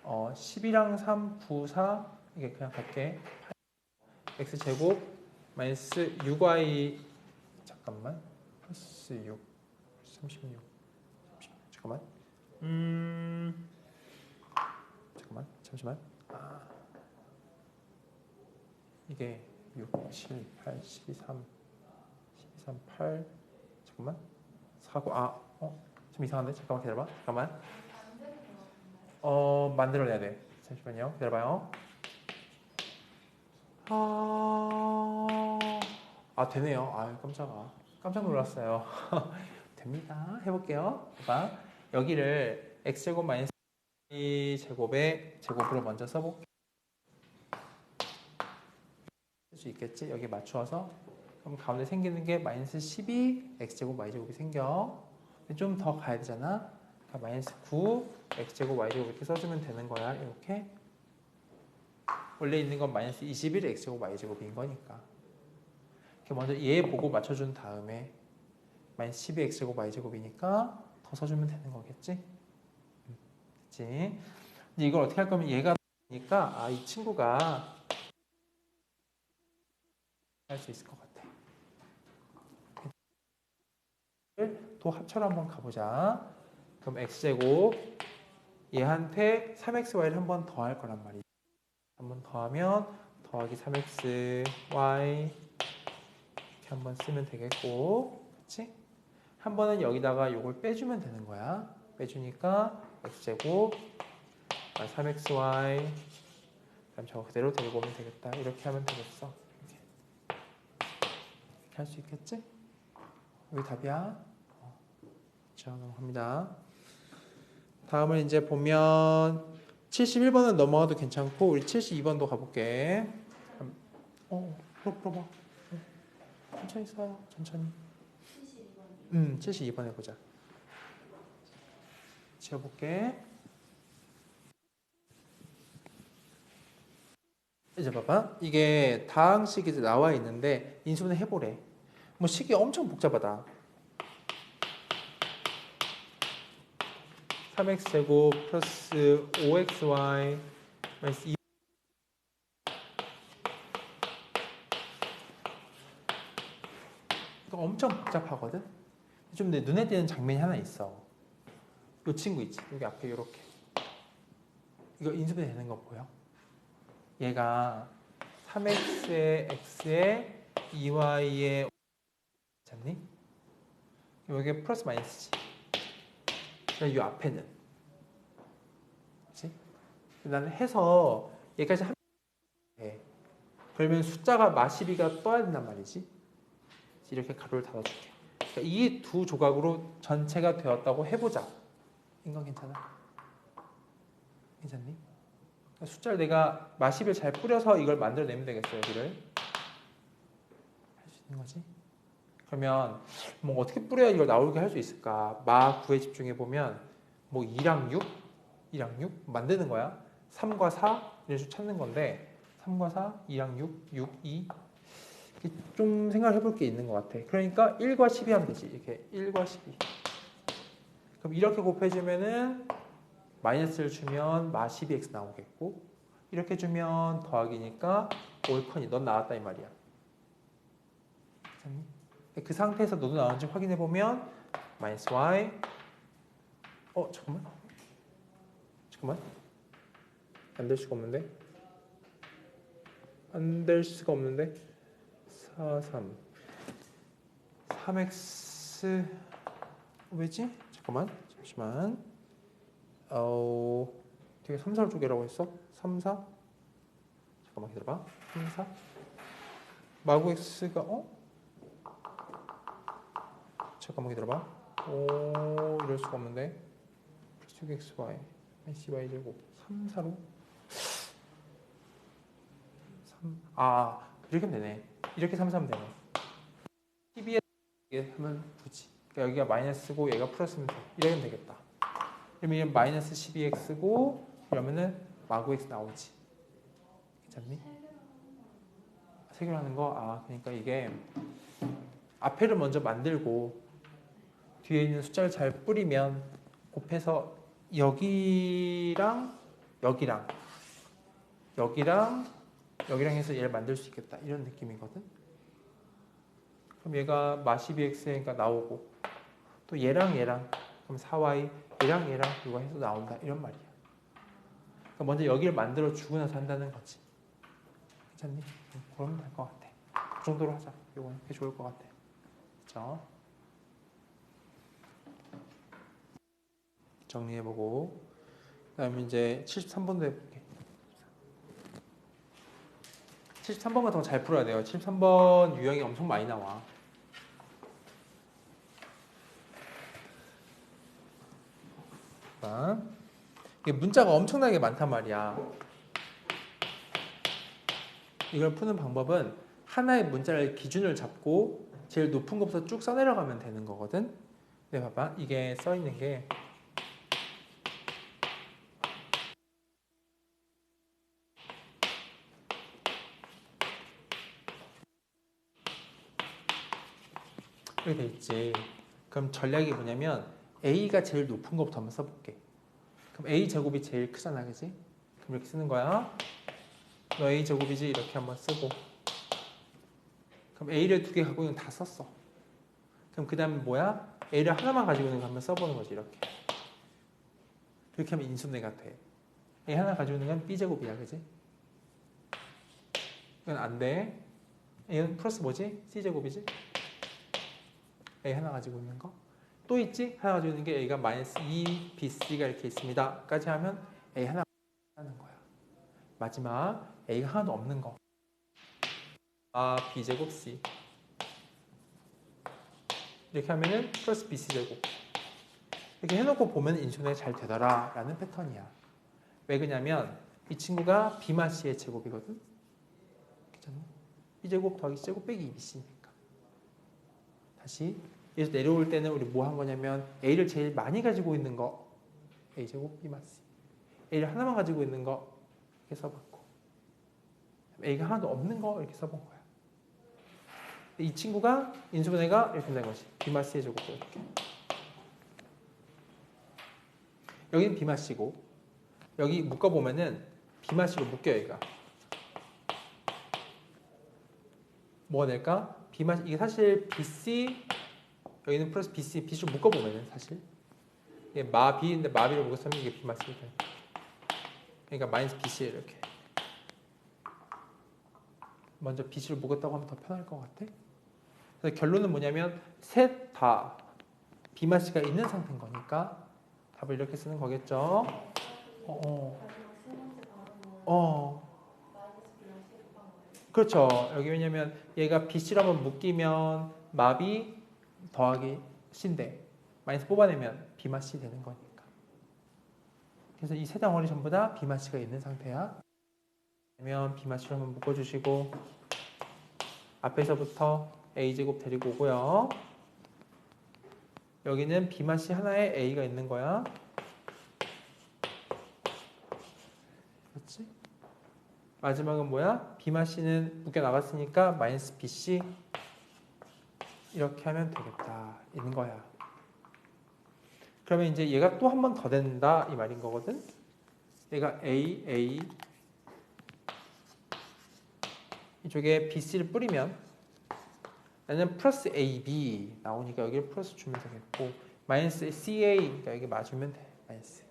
10이랑 3, 9, 4 이게 그냥 갈게. x 제곱 마이너스 6y 잠깐만 플러스 6 36 잠깐만 잠시만 이게 6, 7, 8, 12, 3 8 잠깐만 4, 9 좀 이상한데? 잠깐만 기다려봐. 잠깐만 만들어내야 돼. 잠시만요. 기다려봐요. 되네요. 깜짝 놀랐어요. 됩니다. 해볼게요. 봐봐. 여기를 x제곱 마이너스 제곱의 제곱으로 먼저 써볼게요. 쓸 수 있겠지? 여기 맞추어서. 그럼 가운데 생기는 게 마이너스 12 x제곱 y제곱이 생겨. 좀 더 가야 되잖아. 그러니까 마이너스 9 x제곱 y제곱 이렇게 써주면 되는 거야. 이렇게. 원래 있는 건 마이너스 21 x제곱 y제곱인 거니까. 이렇게 먼저 얘 보고 맞춰준 다음에 마이너스 12 x제곱 y제곱이니까 더 써주면 되는 거겠지? 그치? 근데 이걸 어떻게 할 거면 얘가 니까 이 친구가 할 수 있을 것 같아. 또 합쳐로 한번 가보자. 그럼 x제곱 얘한테 3xy를 한 번 더 할 거란 말이지. 한 번 더하면 더하기 3xy 이렇게 한번 쓰면 되겠고, 그치? 한 번은 여기다가 요걸 빼주면 되는 거야. 빼주니까 x제곱 3xy 그럼 저거 그대로 데리고 오면 되겠다. 이렇게 하면 되겠어. 이렇게 할 수 있겠지? 여기 답이야. 자, 넘어갑니다. 다음은 이제 보면 71번은 넘어가도 괜찮고 우리 72번도 가볼게. 풀어봐. 천천히 써. 천천히. 72번 해보자. 지워볼게. 이제 봐봐. 이게 다항식이 나와 있는데 인수분해 해보래. 뭐 식이 엄청 복잡하다. 3x제곱 플러스 5xy 마이너스 2 이거 엄청 복잡하거든? 좀 내 눈에 띄는 장면이 하나 있어. 이 친구 있지? 여기 앞에 이렇게. 이거 인수분해 되는 거 보여? 얘가 3x에 x에 2y에 잡니? 여기 플러스 마이너스지. 이 앞에는 그치? 나는 해서 얘까지 하면 돼. 그러면 숫자가 마시비가 떠야 된단 말이지. 이렇게 가로를 닫아줄게. 그러니까 이 두 조각으로 전체가 되었다고 해보자. 이건 괜찮아? 괜찮니? 그러니까 숫자를 내가 마시비를 잘 뿌려서 이걸 만들어내면 되겠어. 여기를 할 수 있는 거지. 그러면 뭐 어떻게 뿌려야 이걸 나오게 할 수 있을까? 마 9에 집중해 보면 뭐 2랑 6, 2랑 6 만드는 거야. 3과 4 이런 식으로 찾는 건데 3과 4, 2랑 6, 6, 2 좀 생각해 볼 게 있는 것 같아. 그러니까 1과 12 하면 되지. 이렇게 1과 12. 그럼 이렇게 곱해주면은 마이너스를 주면 마 12x 나오겠고 이렇게 주면 더하기니까 올컨이 넌 나왔다 이 말이야. 그 상태에서 너도 나오는지 확인해 보면 마이너스 y 잠깐만 안 될 수가 없는데 4, 3 3x x 왜지? 잠깐만 잠시만. 되게 3, 4를 쪼개라고 했어? 3, 4? 잠깐만 기다려봐. 3, 4 마구 x가 잠깐만 기다려봐. 이럴 수가 없는데. 플러스 6xy cy 제곱 3, 4로 3 이렇게 하면 되네. 이렇게 3, 4 하면 되네. 12에 하면 굳이 그러니까 여기가 마이너스고 얘가 플러스면 돼. 이렇게 하면 되겠다. 그러면 얘는 마이너스 12x고 그러면은 마구 x 나오지. 괜찮니? 해결하는 거? 그러니까 이게 앞에를 먼저 만들고 뒤에 있는 숫자를 잘 뿌리면 곱해서 여기랑 해서 얘를 만들 수 있겠다. 이런 느낌이거든. 그럼 얘가 마12x니까 나오고 또 얘랑 그럼 4y 얘랑 이거 해서 나온다. 이런 말이야. 그러니까 먼저 여기를 만들어 주고 나서 한다는 거지. 괜찮니? 그러면 될 것 같아. 그 정도로 하자. 이거는 꽤 좋을 것 같아. 그렇죠? 정리해보고 그 다음에 이제 73번도 해볼게. 73번 같은 거 잘 풀어야 돼요. 73번 유형이 엄청 많이 나와. 이게 문자가 엄청나게 많단 말이야. 이걸 푸는 방법은 하나의 문자를 기준을 잡고 제일 높은 것부터 쭉 써내려가면 되는 거거든. 근데 봐봐. 이게 써있는 게 이렇게 돼 있지. 그럼 전략이 뭐냐면 A가 제일 높은 것부터 한번 써볼게. 그럼 A 제곱이 제일 크잖아, 그지? 그럼 이렇게 쓰는 거야. 너 A 제곱이지? 이렇게 한번 쓰고. 그럼 A를 두 개 갖고 있는 거 다 썼어. 그럼 그 다음에 뭐야? A를 하나만 가지고 있는 거 한번 써보는 거지, 이렇게. 이렇게 하면 인수분해가 돼. A 하나 가지고 있는 건 B 제곱이야, 그지? 이건 안 돼. A는 플러스 뭐지? C 제곱이지? A 하나 가지고 있는 거. 또 있지? 하나 가지고 있는 게 A가 마이너스 2, B, C가 이렇게 있습니다. 까지 하면 A 하나 하는 거야. 마지막 A가 하나도 없는 거. B 제곱 C. 이렇게 하면은 플러스 BC 제곱. 이렇게 해놓고 보면 인수분해 잘 되더라 라는 패턴이야. 왜 그러냐면 이 친구가 B만 C의 제곱이거든. 괜찮나? B 제곱 더하기 C 제곱 빼기 2BC니까. 다시 여기서 내려올 때는 우리 뭐 한 거냐면 A를 제일 많이 가지고 있는 거 A 제곱 B만 C. A를 하나만 가지고 있는 거 이렇게 써봤고 A가 하나도 없는 거 이렇게 써본 거야. 이 친구가 인수분해가 이렇게 된 것이 B만 C의 제곱 이렇게. 여기는 B만 C고 여기 묶어보면은 B만 C로 묶여 얘가. 뭐가 될까? B만 이게 사실 BC 여기는 플러스 BC, BC로 묶어보면은 사실 이게 마B인데 마B로 묶었으면 이게 B만 C 돼. 그러니까 마이너스 BC 이렇게. 먼저 BC로 묶었다고 하면 더 편할 것 같아. 그래서 결론은 뭐냐면 셋 다 B만 C가 있는 상태인 거니까 답을 이렇게 쓰는 거겠죠. 그렇죠. 여기 왜냐면 얘가 BC로 한번 묶이면 마비 더하기 C인데 마이너스 뽑아내면 B만 C 되는 거니까. 그래서 이 세 덩어리 전부 다 B만 C가 있는 상태야. 그러면 B만 C로 한번 묶어주시고 앞에서부터 A제곱 데리고 오고요. 여기는 B만 C 하나에 A가 있는 거야. 그렇지? 마지막은 뭐야? B만 C는 묶여 나갔으니까 마이너스 BC 이렇게 하면 되겠다. 있는 거야. 그러면 이제 얘가 또 한 번 더 된다 이 말인 거거든. 얘가 A 이쪽에 BC를 뿌리면 얘는 플러스 AB 나오니까 여기를 플러스 주면 되겠고 마이너스 CA 그러니까 여기 맞으면 돼. 마이너스.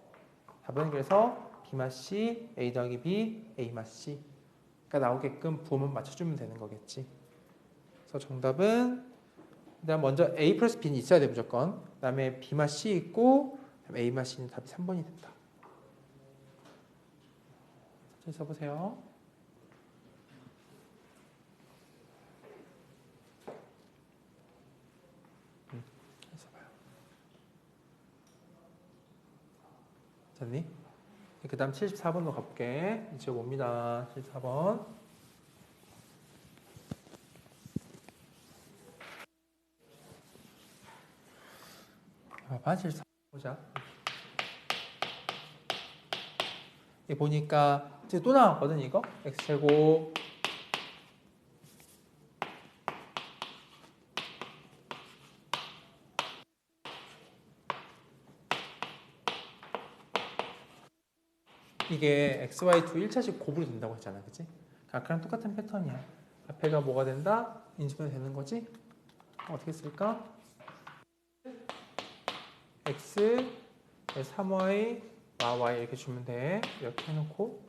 답은 그래서 B만 C, A 더하기 B, A만 C가 나오게끔 부호만 맞춰주면 되는 거겠지. 그래서 정답은 일단 먼저 A 플러스 B는 있어야 돼 무조건. 그 다음에 B 맛 C 있고 그다음에 A 맛 C는 답이 3번이 된다. 천천히 써보세요. 써봐요. 됐니? 그 다음 74번으로 가볼게. 이제 옵니다. 74번. 봐봐, 74번 보자. 이 보니까 이제 또 나왔거든, 이거. x제곱 이게 xy2 1차식 곱으로 된다고 했잖아, 그치? 아까랑 똑같은 패턴이야. 앞에가 뭐가 된다? 인수분해 되는 거지? 어떻게 쓸까? x 3y y 이렇게 주면 돼. 이렇게 해놓고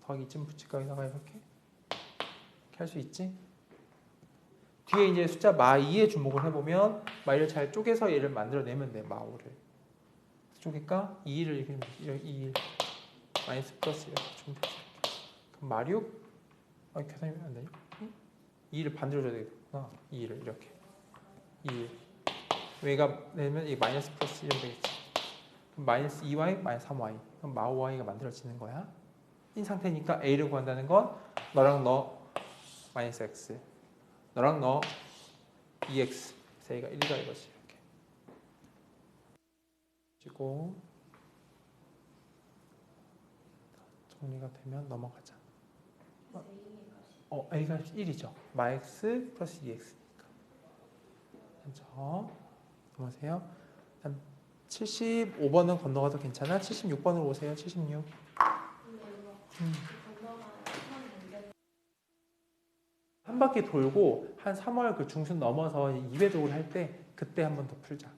더하기 이쯤 붙일까? 여기다가 이렇게 할 수 있지? 뒤에 이제 숫자 마2에 주목을 해보면 마이를 잘 쪼개서 얘를 만들어내면 돼. 마5를 쪼갤까? 2를 이렇게 2 마이너스 플러스 이렇게 주면 되지. 그럼 마6? 계산이 안 되냐? 2를 반대로 줘야 되겠구나. 2를 이렇게 2 여기가 내면 이 마이너스 플러스 이러면 되겠지. 그럼 마이너스 2y 마이너스 3y 그럼 마5y가 만들어지는 거야. 이 상태니까 a를 구한다는 건 너랑 너 마이너스 x 너랑 너 2x 그래서 a가 1이다 이거지. 이렇게 그리고 정리가 되면 넘어가자. a가 1이죠. 마x 플러스 2x니까. 먼저 넘어가세요. 75번은 건너가도 괜찮아? 76번으로 오세요. 76. 한 바퀴 돌고 한 3월 그 중순 넘어서 2배속을 할 때 그때 한 번 더 풀자.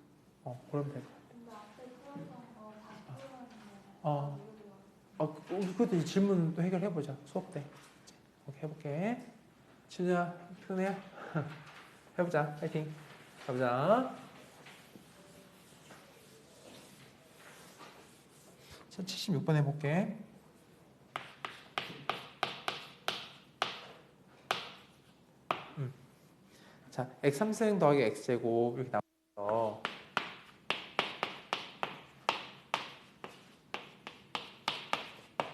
그럼 될 것 같아. 그것도 질문 또 해결해보자. 수업 때. 오케이, 해볼게. 진우야, 피곤해? 해보자. 파이팅. 가보자. 76번 해볼게. 자, x3승 더하기 x제곱 이렇게 나와서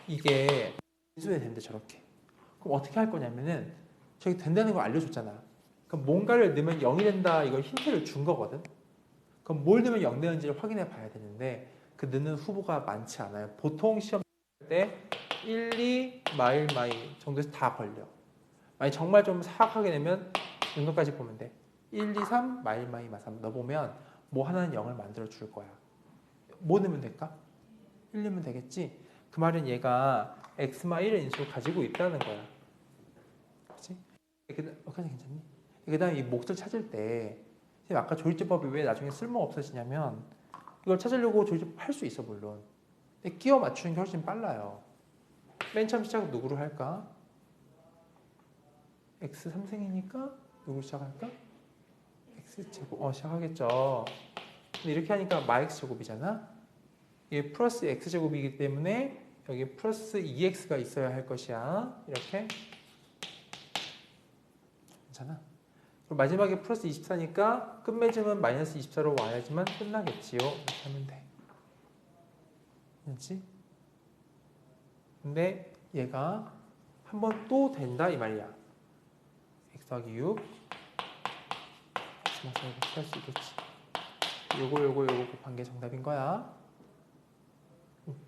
이게 인수분해 된대 저렇게. 그럼 어떻게 할 거냐면은 저기 된다는 걸 알려줬잖아. 그럼 뭔가를 넣으면 0이 된다 이걸 힌트를 준 거거든. 그럼 뭘 넣으면 0 되는지를 확인해 봐야 되는데 그 넣는 후보가 많지 않아요. 보통 시험 때 1, 2, 마일 정도에서 다 걸려. 만약 정말 좀 사악하게 내면 이것까지 보면 돼. 1, 2, 3 마일 3 넣어보면 뭐 하나는 0을 만들어 줄 거야. 뭐 넣으면 될까? 1 넣으면 되겠지? 그 말은 얘가 x-1의 인수를 가지고 있다는 거야. 그렇지? 여기까지 괜찮니? 그 다음에 이 몫을 찾을 때 아까 조리제법이 왜 나중에 쓸모가 없어지냐면 이걸 찾으려고 조리제법 할 수 있어 물론. 근데 끼워 맞추는 게 훨씬 빨라요. 맨 처음 시작은 누구로 할까? x 3승이니까 누구 시작할까? x제곱 시작하겠죠. 근데 이렇게 하니까 마x제곱이잖아. 이게 플러스 x제곱이기 때문에 여기 플러스 2x가 있어야 할 것이야. 이렇게 괜찮아. 그리고 마지막에 플러스 24니까 끝맺음은 마이너스 24로 와야지만 끝나겠지요. 이렇게 하면 돼. 그렇지? 근데 얘가 한 번 또 된다 이 말이야. x 더하기 6 맞아, 이렇게 할 수 있겠지. 요거 곱한 게 정답인 거야.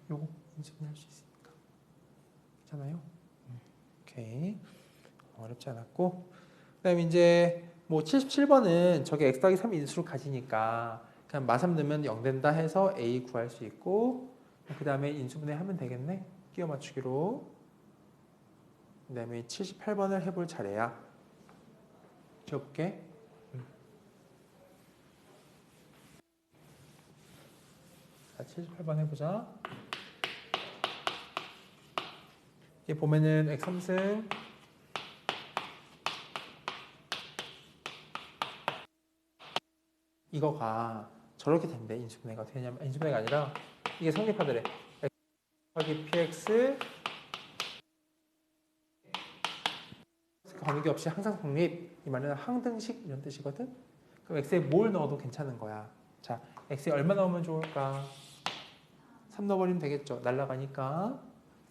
요거 인수분해 할 수 있으니까. 괜찮아요? 오케이. 어렵지 않았고. 그 다음에 이제 뭐 77번은 저게 x 더하기 3 인수를 가지니까 그냥 마3 넣으면 0 된다 해서 a 구할 수 있고 그 다음에 인수분해 하면 되겠네. 끼워 맞추기로. 그 다음에 78번을 해볼 차례야. 지워볼게. 자, 78번 해보자. 이게 보면은 x3승 이거가 저렇게 된대. 인수분해가 어떻게 되냐면 인수분해가 아니라 이게 성립하더래. x 곱하기 px 관계없이 항상 성립. 이 말은 항등식 이런 뜻이거든. 그럼 x에 뭘 넣어도 괜찮은 거야. 자, x에 얼마 넣으면 좋을까? 3 넣어버리면 되겠죠. 날라가니까.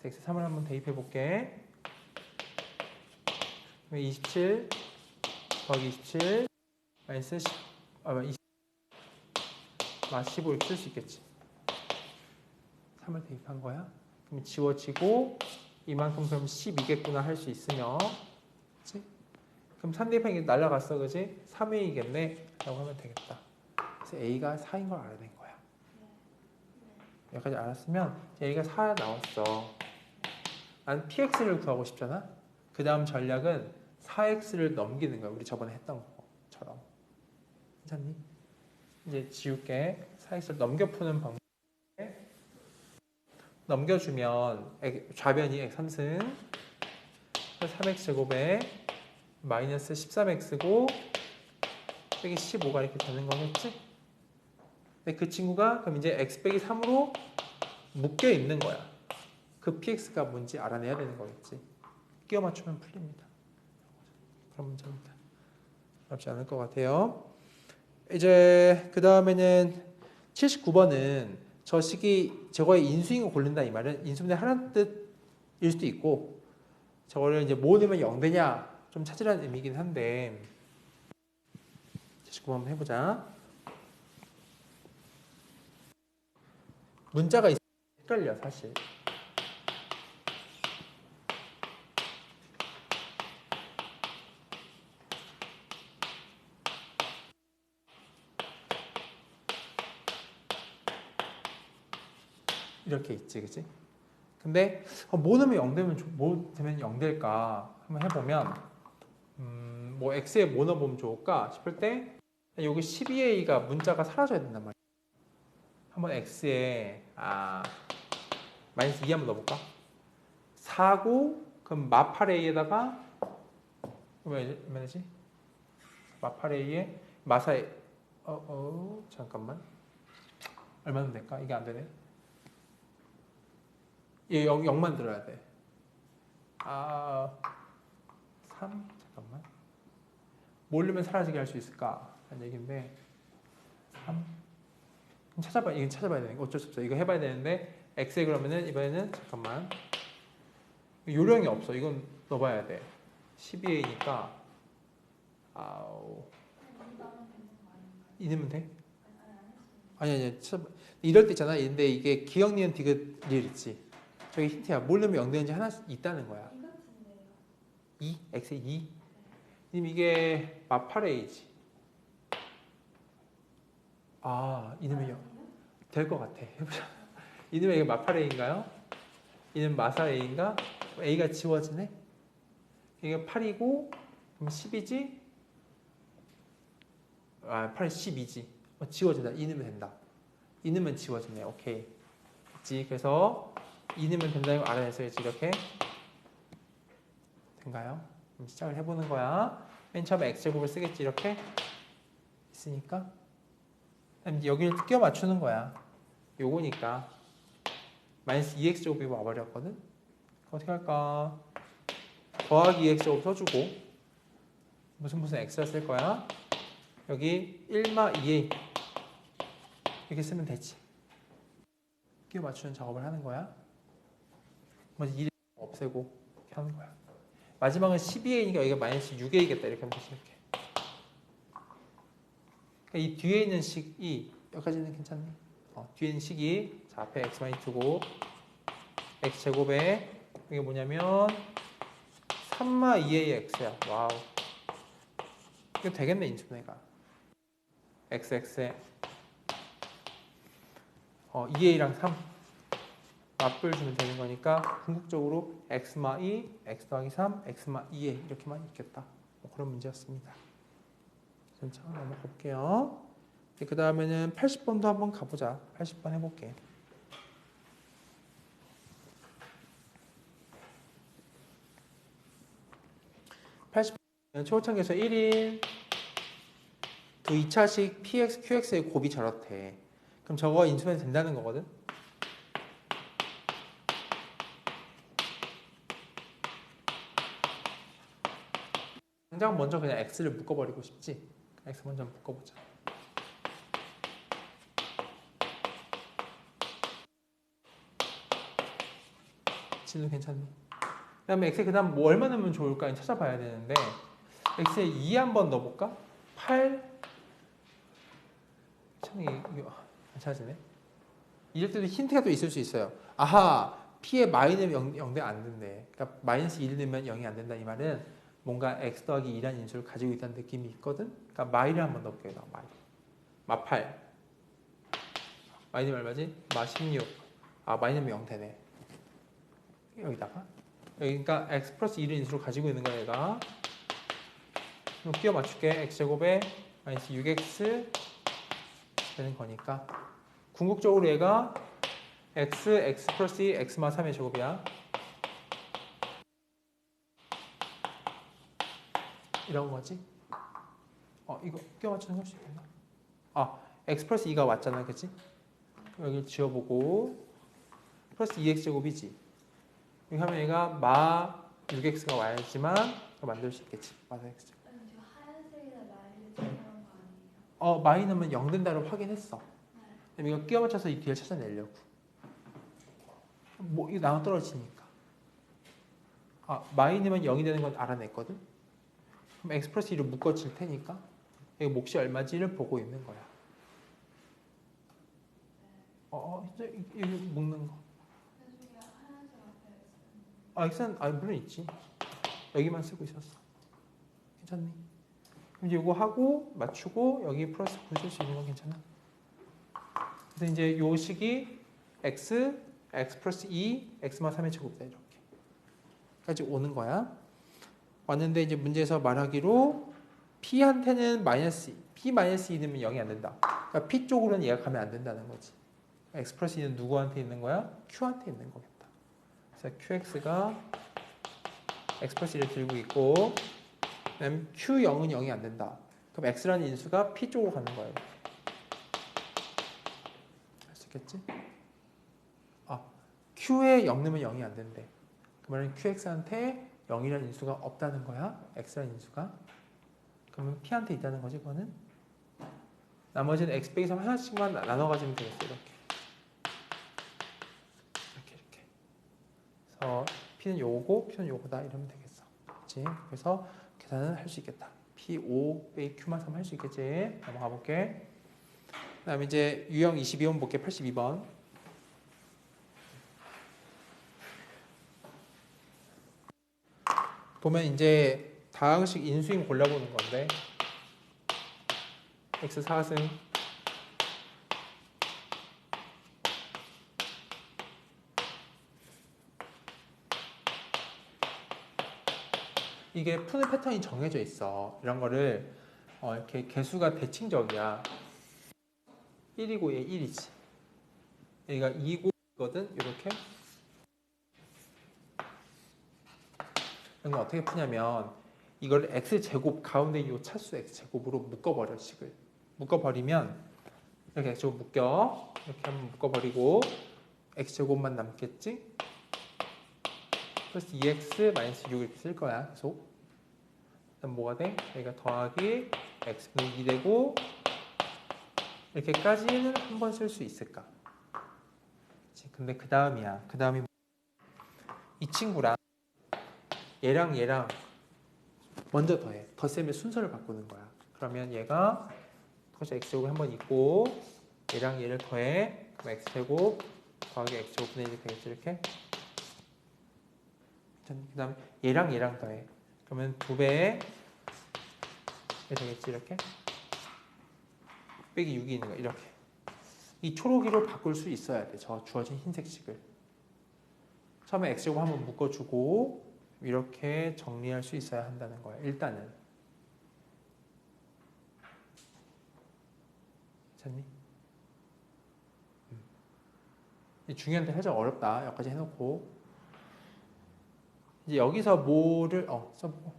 x 3을 한번 대입해 볼게. 27 더하기 27 마이너스 10, 15 이렇게 쓸 수 있겠지. 3을 대입한 거야. 그럼 지워지고 이만큼 그럼 12겠구나 할 수 있으면, 그치? 그럼 3 대입한 게 날라갔어, 그지? 3a겠네 라고 하면 되겠다. 그래서 a가 4인 걸 알아낸 거야. 여기까지 알았으면 a가 4 나왔어. 난 px를 구하고 싶잖아. 그 다음 전략은 4x를 넘기는 거야. 우리 저번에 했던 것처럼. 괜찮니? 이제 지울게. 4x를 넘겨 푸는 방법. 넘겨주면 좌변이 x3승 3x 제곱에 마이너스 13x고 빼기 15가 이렇게 되는 거겠지? 근데 그 친구가 그럼 이제 x 빼기 3으로 묶여 있는 거야. 그 px가 뭔지 알아내야 되는 거겠지. 끼워 맞추면 풀립니다. 그런 문제입니다. 어렵지 않을 것 같아요. 이제 그 다음에는 79번은 저 식이 저거의 인수인 거 고른다 이 말은 인수분해 하나는 뜻일 수도 있고 저거를 이제 뭐 넣으면 0 되냐 좀 찾으라는 의미이긴 한데 79번 한번 해보자. 문자가 있으면 헷갈려 사실. 이렇게 있지, 그치? 근데 뭐 넣으면 0 되면 뭐 되면 0 될까 한번 해보면 뭐 x에 뭐 넣어보면 좋을까 싶을 때 여기 12a가 문자가 사라져야 된단 말이야. 한번 x에 마이너스 2 한번 넣어볼까? 4고 그럼 마8a에다가 얼마 되지? 마8a에 마사에 잠깐만 얼마 넣으면 될까? 이게 안 되네. 얘 0만 들어야 돼. 3? 잠깐만. 뭘 넣으면 사라지게 할 수 있을까? 하는 얘기인데 3? 찾아봐. 이건 찾아봐야 되는 거 어쩔 수 없어. 이거 해봐야 되는데 x에 그러면은 이번에는 잠깐만 요령이 없어. 이건 넣어봐야 돼. 12a니까 이 넣으면 돼? 아니 이럴 때 있잖아. 근데 이게 기억 니은 디귿 리을 있지. 저기 힌트야. 뭘 넣으면 0 되는지 하나씩 있다는 거야. 2? x에 2? 님 이게 마8a지. 이놈이 될 것 같아. 해보자. 이놈이 이게 마8a인가요? 이는 마사-a인가? a가 지워지네? 이게 8이고 그럼 10이지? 8이 12지. 지워진다. 이 넣으면 된다. 이 넣으면 지워지네. 오케이. 됐지? 그래서 이 넣으면 된다는 걸 알아냈어야지. 이렇게. 된가요? 그럼 시작을 해보는 거야. 맨 처음에 x제곱을 쓰겠지. 이렇게. 있으니까. 여기를 끼워 맞추는 거야. 요거니까. 마이너스 2x제곱이 와버렸거든? 어떻게 할까? 더하기 2x제곱 써주고 무슨 x를 쓸 거야? 여기 1마 2a 이렇게 쓰면 되지. 끼워 맞추는 작업을 하는 거야. 먼저 1 없애고 이렇게 하는 거야. 마지막은 12a니까 여기가 마이너스 6a겠다. 이렇게 하면 되지. 이렇게. 그러니까 이 뒤에 있는 식이 여기까지는 괜찮니? 뒤에 있는 식이 자, 앞에 x만이 두고 x제곱에 이게 뭐냐면 3마 2a x야. 와우. 이거 되겠네. 인수분해가. xx에 2a랑 3 맞불 주면 되는 거니까 궁극적으로 x마 2, x 더하기 3, x마 2a 이렇게만 있겠다. 그런 문제였습니다. 천천히 넘어가 볼게요. 그 다음에는 80번도 한번 가보자. 80번 해볼게. 80번 초창기에서 1일, 2차식 px, qx의 곱이 저렇대. 그럼 저거 인수면 된다는 거거든. 당장 먼저 그냥 x를 묶어버리고 싶지. x 먼저 묶어보자. 진우 괜찮니? 그 다음에 x에 그 다음 뭐 얼마 넣으면 좋을까 찾아봐야 되는데 x에 2 한번 넣어볼까? 8 참 이거 안 찾아지네. 이럴 때도 힌트가 또 있을 수 있어요. 아하, p에 마이너스 0대 안 된대. 그러니까 마이너스 1 넣으면 0이 안 된다. 이 말은 뭔가 x 더하기 2라는 인수를 가지고 있다는 느낌이 있거든. 그러니까 마이를 한번 넣을게요. 마이. 마 8. 마이너스 얼마지? 마 16. 아, 마이너스 0 되네. 여기다가 여기 그러니까 x 플러스 1을 인수로 가지고 있는 거야 얘가. 그럼 끼워 맞출게. x제곱에 마이너스 6x 되는 거니까 궁극적으로 얘가 x 플러스 2, x마 3의 제곱이야. 이런 거지. 이거 끼워 맞추는 게 훨씬 됐나? x 플러스 2가 왔잖아, 그치? 여기 지워보고 플러스 2x 제곱이지. 여기 하면 얘가 마 6x가 와야지만 만들 수 있겠지. 맞아, x 제곱. 아니 지금 하얀색이나 마이를 찾아온 거 아니에요? 마이 넣으면 0 된다를 확인했어. 네. 그럼 이거 끼워 맞춰서 이 뒤를 찾아내려고. 뭐 이거 나눠 떨어지니까. 마이 넣으면 0이 되는 건 알아냈거든. 그럼 x 플러스 2를 묶어질 테니까 여기 몫이 얼마지를 보고 있는 거야. 이제 이거 묶는 거. 나중에 하얀색 앞에 x는 물론 있지. 여기만 쓰고 있었어. 괜찮니? 그럼 이제 이거 하고 맞추고 여기 플러스 붙일 수 있는 건 괜찮아? 그래서 이제 요 식이 x 플러스 2, x마 3의 제곱이다 이렇게까지 오는 거야. 왔는데 이제 문제에서 말하기로 p한테는 p 마이너스 2 넣으면 0이 안 된다. 그러니까 p 쪽으로는 얘가 가면 안 된다는 거지. x 플러스 2는 누구한테 있는 거야? q한테 있는 거겠다. 그래서 qx가 x 플러스 1을 들고 있고 그다음에 q0은 0이 안 된다. 그럼 x라는 인수가 p 쪽으로 가는 거예요. 할 수 있겠지? q에 0 넣으면 0이 안 된대. 그러면 qx한테 0이라는 인수가 없다는 거야. x라는 인수가. 그러면 p한테 있다는 거지, 그거는. 나머지는 x 빼기 3 하나씩만 나눠 가지면 되겠어, 이렇게. 이렇게. 그래서 p는 요거고, q는 요거다, 이러면 되겠어. 그렇지? 그래서 계산은 할 수 있겠다. p5 빼기 q만 3 할 수 있겠지? 넘어가 볼게. 그 다음에 이제 유형 22번 볼게, 82번. 보면 이제 다항식 인수인 골라보는 건데 x 4승 이게 푸는 패턴이 정해져 있어. 이런 거를 이렇게 개수가 대칭적이야. 1이고 얘 1이지. 얘가 2고거든. 이렇게. 이건 어떻게 푸냐면 이걸 x제곱 가운데 이 차수 x제곱으로 묶어버려 식을. 묶어버리면 이렇게 x제곱 묶여. 이렇게 한번 묶어버리고 x제곱만 남겠지? 플러스 2x 마이너스 6 이렇게 쓸 거야. 계속. 그다음 뭐가 돼? 여기가 더하기 x분의 2 되고 이렇게까지는 한 번 쓸 수 있을까? 그치? 근데 그 다음이야. 그 다음이 이 친구랑 얘랑 먼저 더해. 덧셈의 순서를 바꾸는 거야. 그러면 얘가 다시 x제곱 한번 있고 얘랑 얘를 더해. 그럼 x제곱 더하기 x제곱 분의 1이 되겠지 이렇게. 그 다음 얘랑 더해. 그러면 2배에 되겠지 이렇게. 빼기 6이 있는 거 이렇게. 이 초록이로 바꿀 수 있어야 돼. 저 주어진 흰색식을. 처음에 x제곱 한번 묶어주고 이렇게 정리할 수 있어야 한다는 거야. 일단은. 괜찮니? 중요한데 살짝 어렵다. 여기까지 해놓고 이제 여기서 뭐를 써보고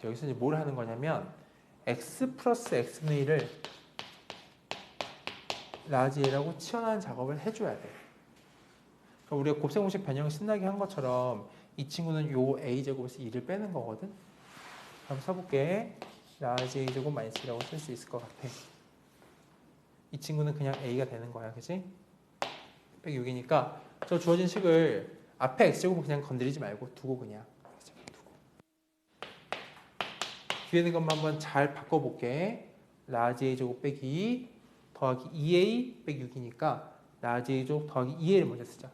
여기서 이제 뭘 하는 거냐면 x 플러스 x분의 1을 라지 A라고 치환하는 작업을 해줘야 돼. 그러니까 우리가 곱셈공식 변형을 신나게 한 것처럼 이 친구는 요 a제곱에서 2를 빼는 거거든. 그럼 써볼게. 라지 A제곱 마이너스 2라고 쓸 수 있을 것 같아. 이 친구는 그냥 a가 되는 거야. 그치? 106이니까 저 주어진 식을 앞에 x제곱은 그냥 건드리지 말고 두고 그냥 두고. 뒤에 있는 것만 한번 잘 바꿔볼게. 라지 A제곱 빼기 더하기 2a 빼기 6이니까 라지 A제곱 더하기 2a를 먼저 쓰자.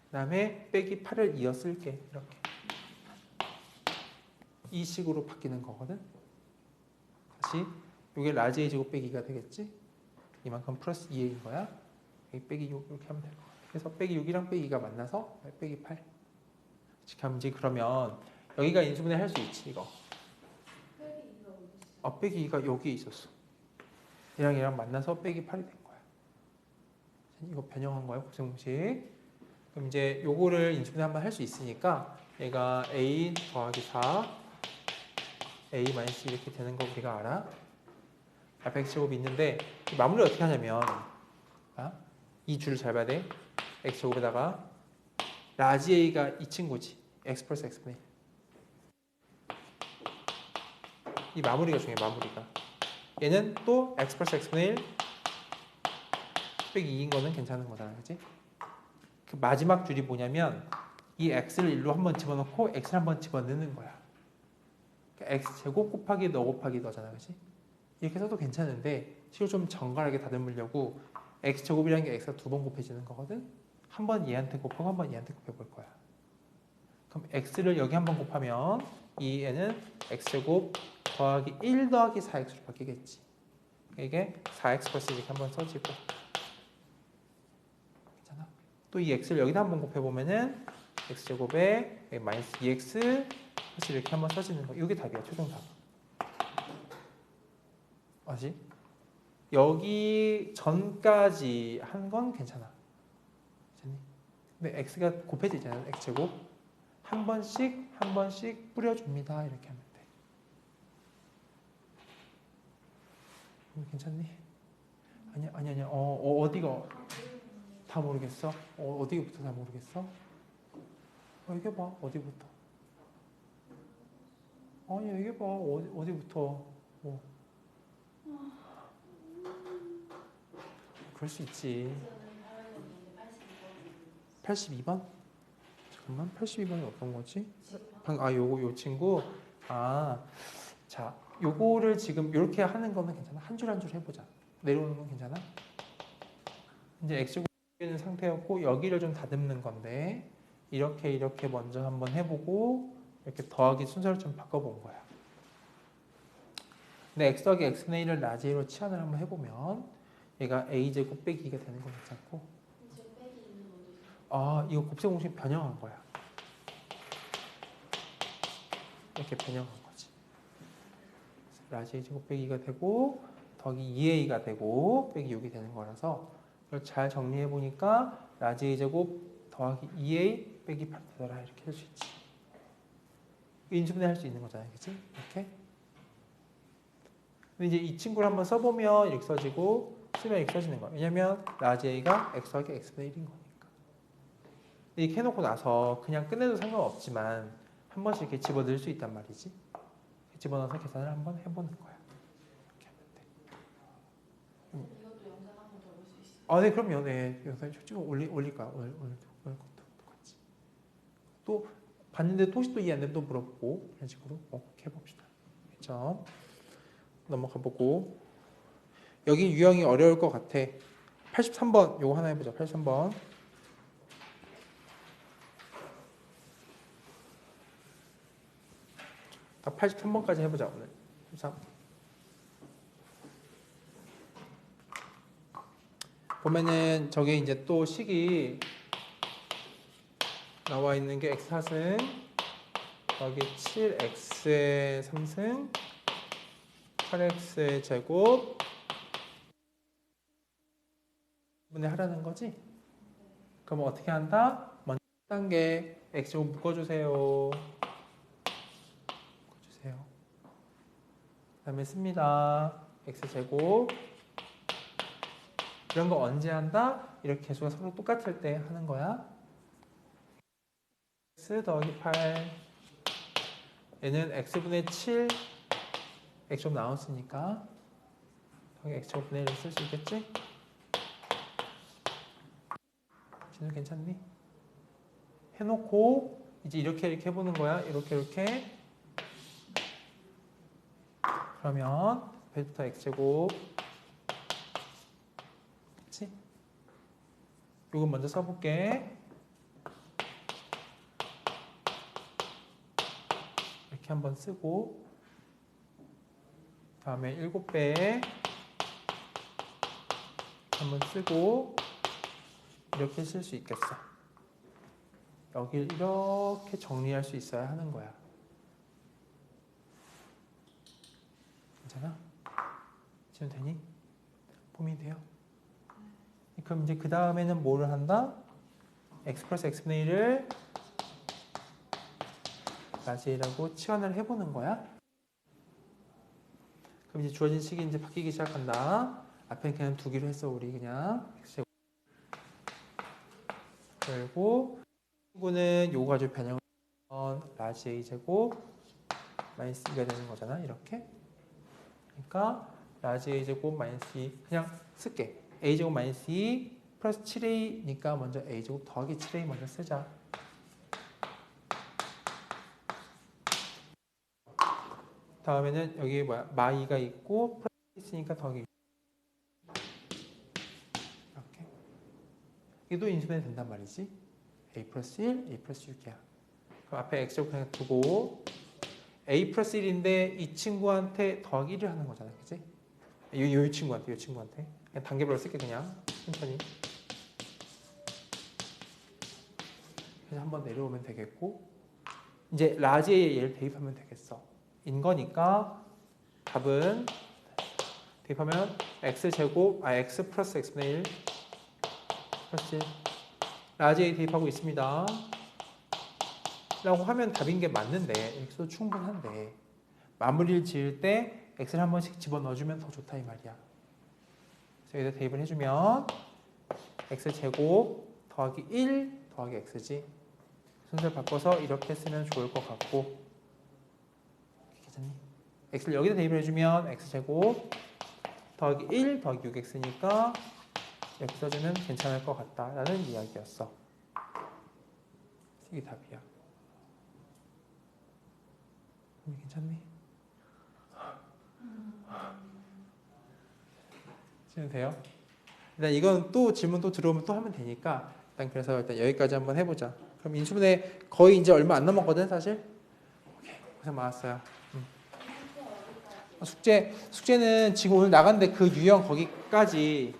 그 다음에 빼기 8을 이어 쓸게. 이렇게 이 식으로 바뀌는 거거든. 다시 이게 라지 A제곱 빼기 2가 되겠지? 이만큼 플러스 2a인 거야. 여기 빼기 6 이렇게 하면 될 것 같아. 그래서 빼기 6이랑 빼기 2가 만나서 빼기 8. 이렇게 하면 이제 그러면 여기가 인수분해 할 수 있지 이거. 빼기 2가 여기에 있었어. 얘랑 만나서 빼기 8이 된 거야. 이거 변형한 거야 곱셈공식. 그럼 이제 요거를 인수분해 한번 할 수 있으니까 얘가 a 더하기 4 a 마이너스 이렇게 되는 거 우리가 알아. 앞에 x제곱이 있는데 마무리를 어떻게 하냐면 이 줄을 잘 봐야 돼. x제곱에다가 라지 a가 이 친구지. x 플러스 x분의 1. 이 마무리가 중요해. 마무리가. 얘는 또 x 플러스 x분의 1 빼기 2인 거는 괜찮은 거잖아. 그치? 그 마지막 줄이 뭐냐면 이 x를 일로 한번 집어넣고 x를 한번 집어넣는 거야. 그러니까 x제곱 곱하기 너 곱하기 너잖아. 그치? 이렇게 써도 괜찮은데 식을 좀 정갈하게 다듬으려고 x제곱이라는 게 x가 두 번 곱해지는 거거든. 한 번 얘한테 곱하고 한 번 얘한테 곱해볼 거야. 그럼 x를 여기 한 번 곱하면 이 애는 x제곱 더하기 1 더하기 4x로 바뀌겠지. 이게 4x 플러스 이렇게 한번 써지고 괜찮아? 또 이 x를 여기다 한번 곱해보면은 x제곱에 마이너스 2x 플러스 이렇게 한번 써지는 거. 이게 답이야. 최종 답. 아시? 여기 전까지 한 건 괜찮아. 근데 x가 곱해지잖아요. x제곱. 한 번씩 뿌려줍니다. 이렇게 하면 돼. 괜찮니? 아니야. 어디가 다 모르겠어? 어디부터 다 모르겠어? 얘기해봐. 어디부터? 아니 얘기해봐. 어디부터? 그럴 수 있지. 82번? 잠깐만, 82번이 어떤 거지? 요 친구. 자, 요거를 지금 이렇게 하는 거는 괜찮아. 한 줄 한 줄 해보자. 내려오는 건 괜찮아? 이제 x제곱 있는 상태였고 여기를 좀 다듬는 건데 이렇게 먼저 한번 해보고 이렇게 더하기 순서를 좀 바꿔본 거야. 근데 x 더하기 x분의 1을 라지 A로 치환을 한번 해보면 얘가 a제곱 빼기 2가 되는 건 괜찮고 이거 곱셈공식 변형한 거야. 이렇게 변형한 거지. 라지 A제곱 빼기 2가 되고 더하기 2a가 되고 빼기 6이 되는 거라서 이걸 잘 정리해 보니까 라지 A제곱 더하기 2a 빼기 8 되더라. 이렇게 할 수 있지. 인수분해 할 수 있는 거잖아요. 그치? 이렇게. 근데 이제 이 친구를 한번 써보면 이렇게 써지고 쓰면 이렇게 써지는 거야. 왜냐면 라지 A가 x 더하기 x분의 1인 거니까. 이렇게 해놓고 나서 그냥 끝내도 상관없지만 한 번씩 이렇게 집어넣을 수 있단 말이지. 집어넣어서 계산을 한번 해보는 거야. 이렇게 하면 돼. 이것도 영상 한번 더 볼 수 있어요? 네, 그럼요. 네, 영상 찍어 올릴 거야. 오늘 것도 똑같이. 또 봤는데 또 이해 안 되면 또 물어보고 이런 식으로 이렇게 해봅시다. 그렇죠? 넘어가 보고 여기 유형이 어려울 것 같아. 83번 요거 하나 해보자. 83번. 딱 83번까지 해보자 오늘. 83. 보면은 저게 이제 또 식이 나와 있는 게 x 4승 여기 7x의 3승 8x의 제곱 분의 하라는 거지? 그럼 어떻게 한다? 먼저 단계 x제곱 묶어주세요. 그 다음에 씁니다. x제곱. 이런 거 언제 한다? 이렇게 개수가 서로 똑같을 때 하는 거야. x 더하기 8. 얘는 x분의 7. x제곱 나왔으니까 더하기 x제곱분의 1을 쓸 수 있겠지? 진우 괜찮니? 해놓고 이제 이렇게 해보는 거야. 이렇게. 그러면 베타 x제곱. 그치? 이거 먼저 써볼게. 이렇게 한번 쓰고 다음에 7배 한번 쓰고 이렇게 쓸 수 있겠어. 여길 이렇게 정리할 수 있어야 하는 거야. 괜찮아? 지금 되니? 폼이 돼요? 그럼 이제 그 다음에는 뭐를 한다? x 플러스 x분의 1을 라지라고 치환을 해보는 거야. 그럼 이제 주어진 식이 이제 바뀌기 시작한다. 앞에 그냥 두기로 했어 우리 그냥 x제곱. 그리고 친구는 요거 가지고 변형을 하면 라지 a제곱 마이너스 2가 되는 거잖아. 이렇게. 그러니까 라지 a제곱 마이너스 2 그냥 쓸게. a제곱 마이너스 2 플러스 7a니까 먼저 a제곱 더하기 7a 먼저 쓰자. 다음에는 여기 뭐야 마이가 있고 플러스 있으니까 더하기 이렇게. 이도 인수분해 된단 말이지. a 플러스 1, a 플러스 6이야. 그럼 앞에 x제곱 그냥 두고 a 플러스 1인데 이 친구한테 더하기 1을 하는 거잖아. 그치? 이 친구한테 그냥 단계별로 쓸게 그냥 천천히. 그래서 한번 내려오면 되겠고 이제 라지에 얘를 대입하면 되겠어. 인 거니까 답은 대입하면 x 플러스 x분의 1 플러스 1 라지에 대입하고 있습니다. 라고 하면 답인 게 맞는데 x도 충분한데 마무리를 지을 때 x를 한 번씩 집어넣어주면 더 좋다 이 말이야. 그래서 여기다 대입을 해주면 x제곱 더하기 1 더하기 x지. 순서를 바꿔서 이렇게 쓰면 좋을 것 같고 괜찮니? x를 여기다 대입을 해주면 x제곱 더하기 1 더하기 6x니까 이렇게 써주면 괜찮을 것 같다라는 이야기였어. 이게 답이야. 괜찮니? 지금 돼요? 일단 이건 또 질문 또 들어오면 또 하면 되니까 일단 그래서 일단 여기까지 한번 해보자. 그럼 인수분해 거의 이제 얼마 안 남았거든 사실. 오케이, 고생 많았어요. 숙제는 지금 오늘 나갔는데 그 유형 거기까지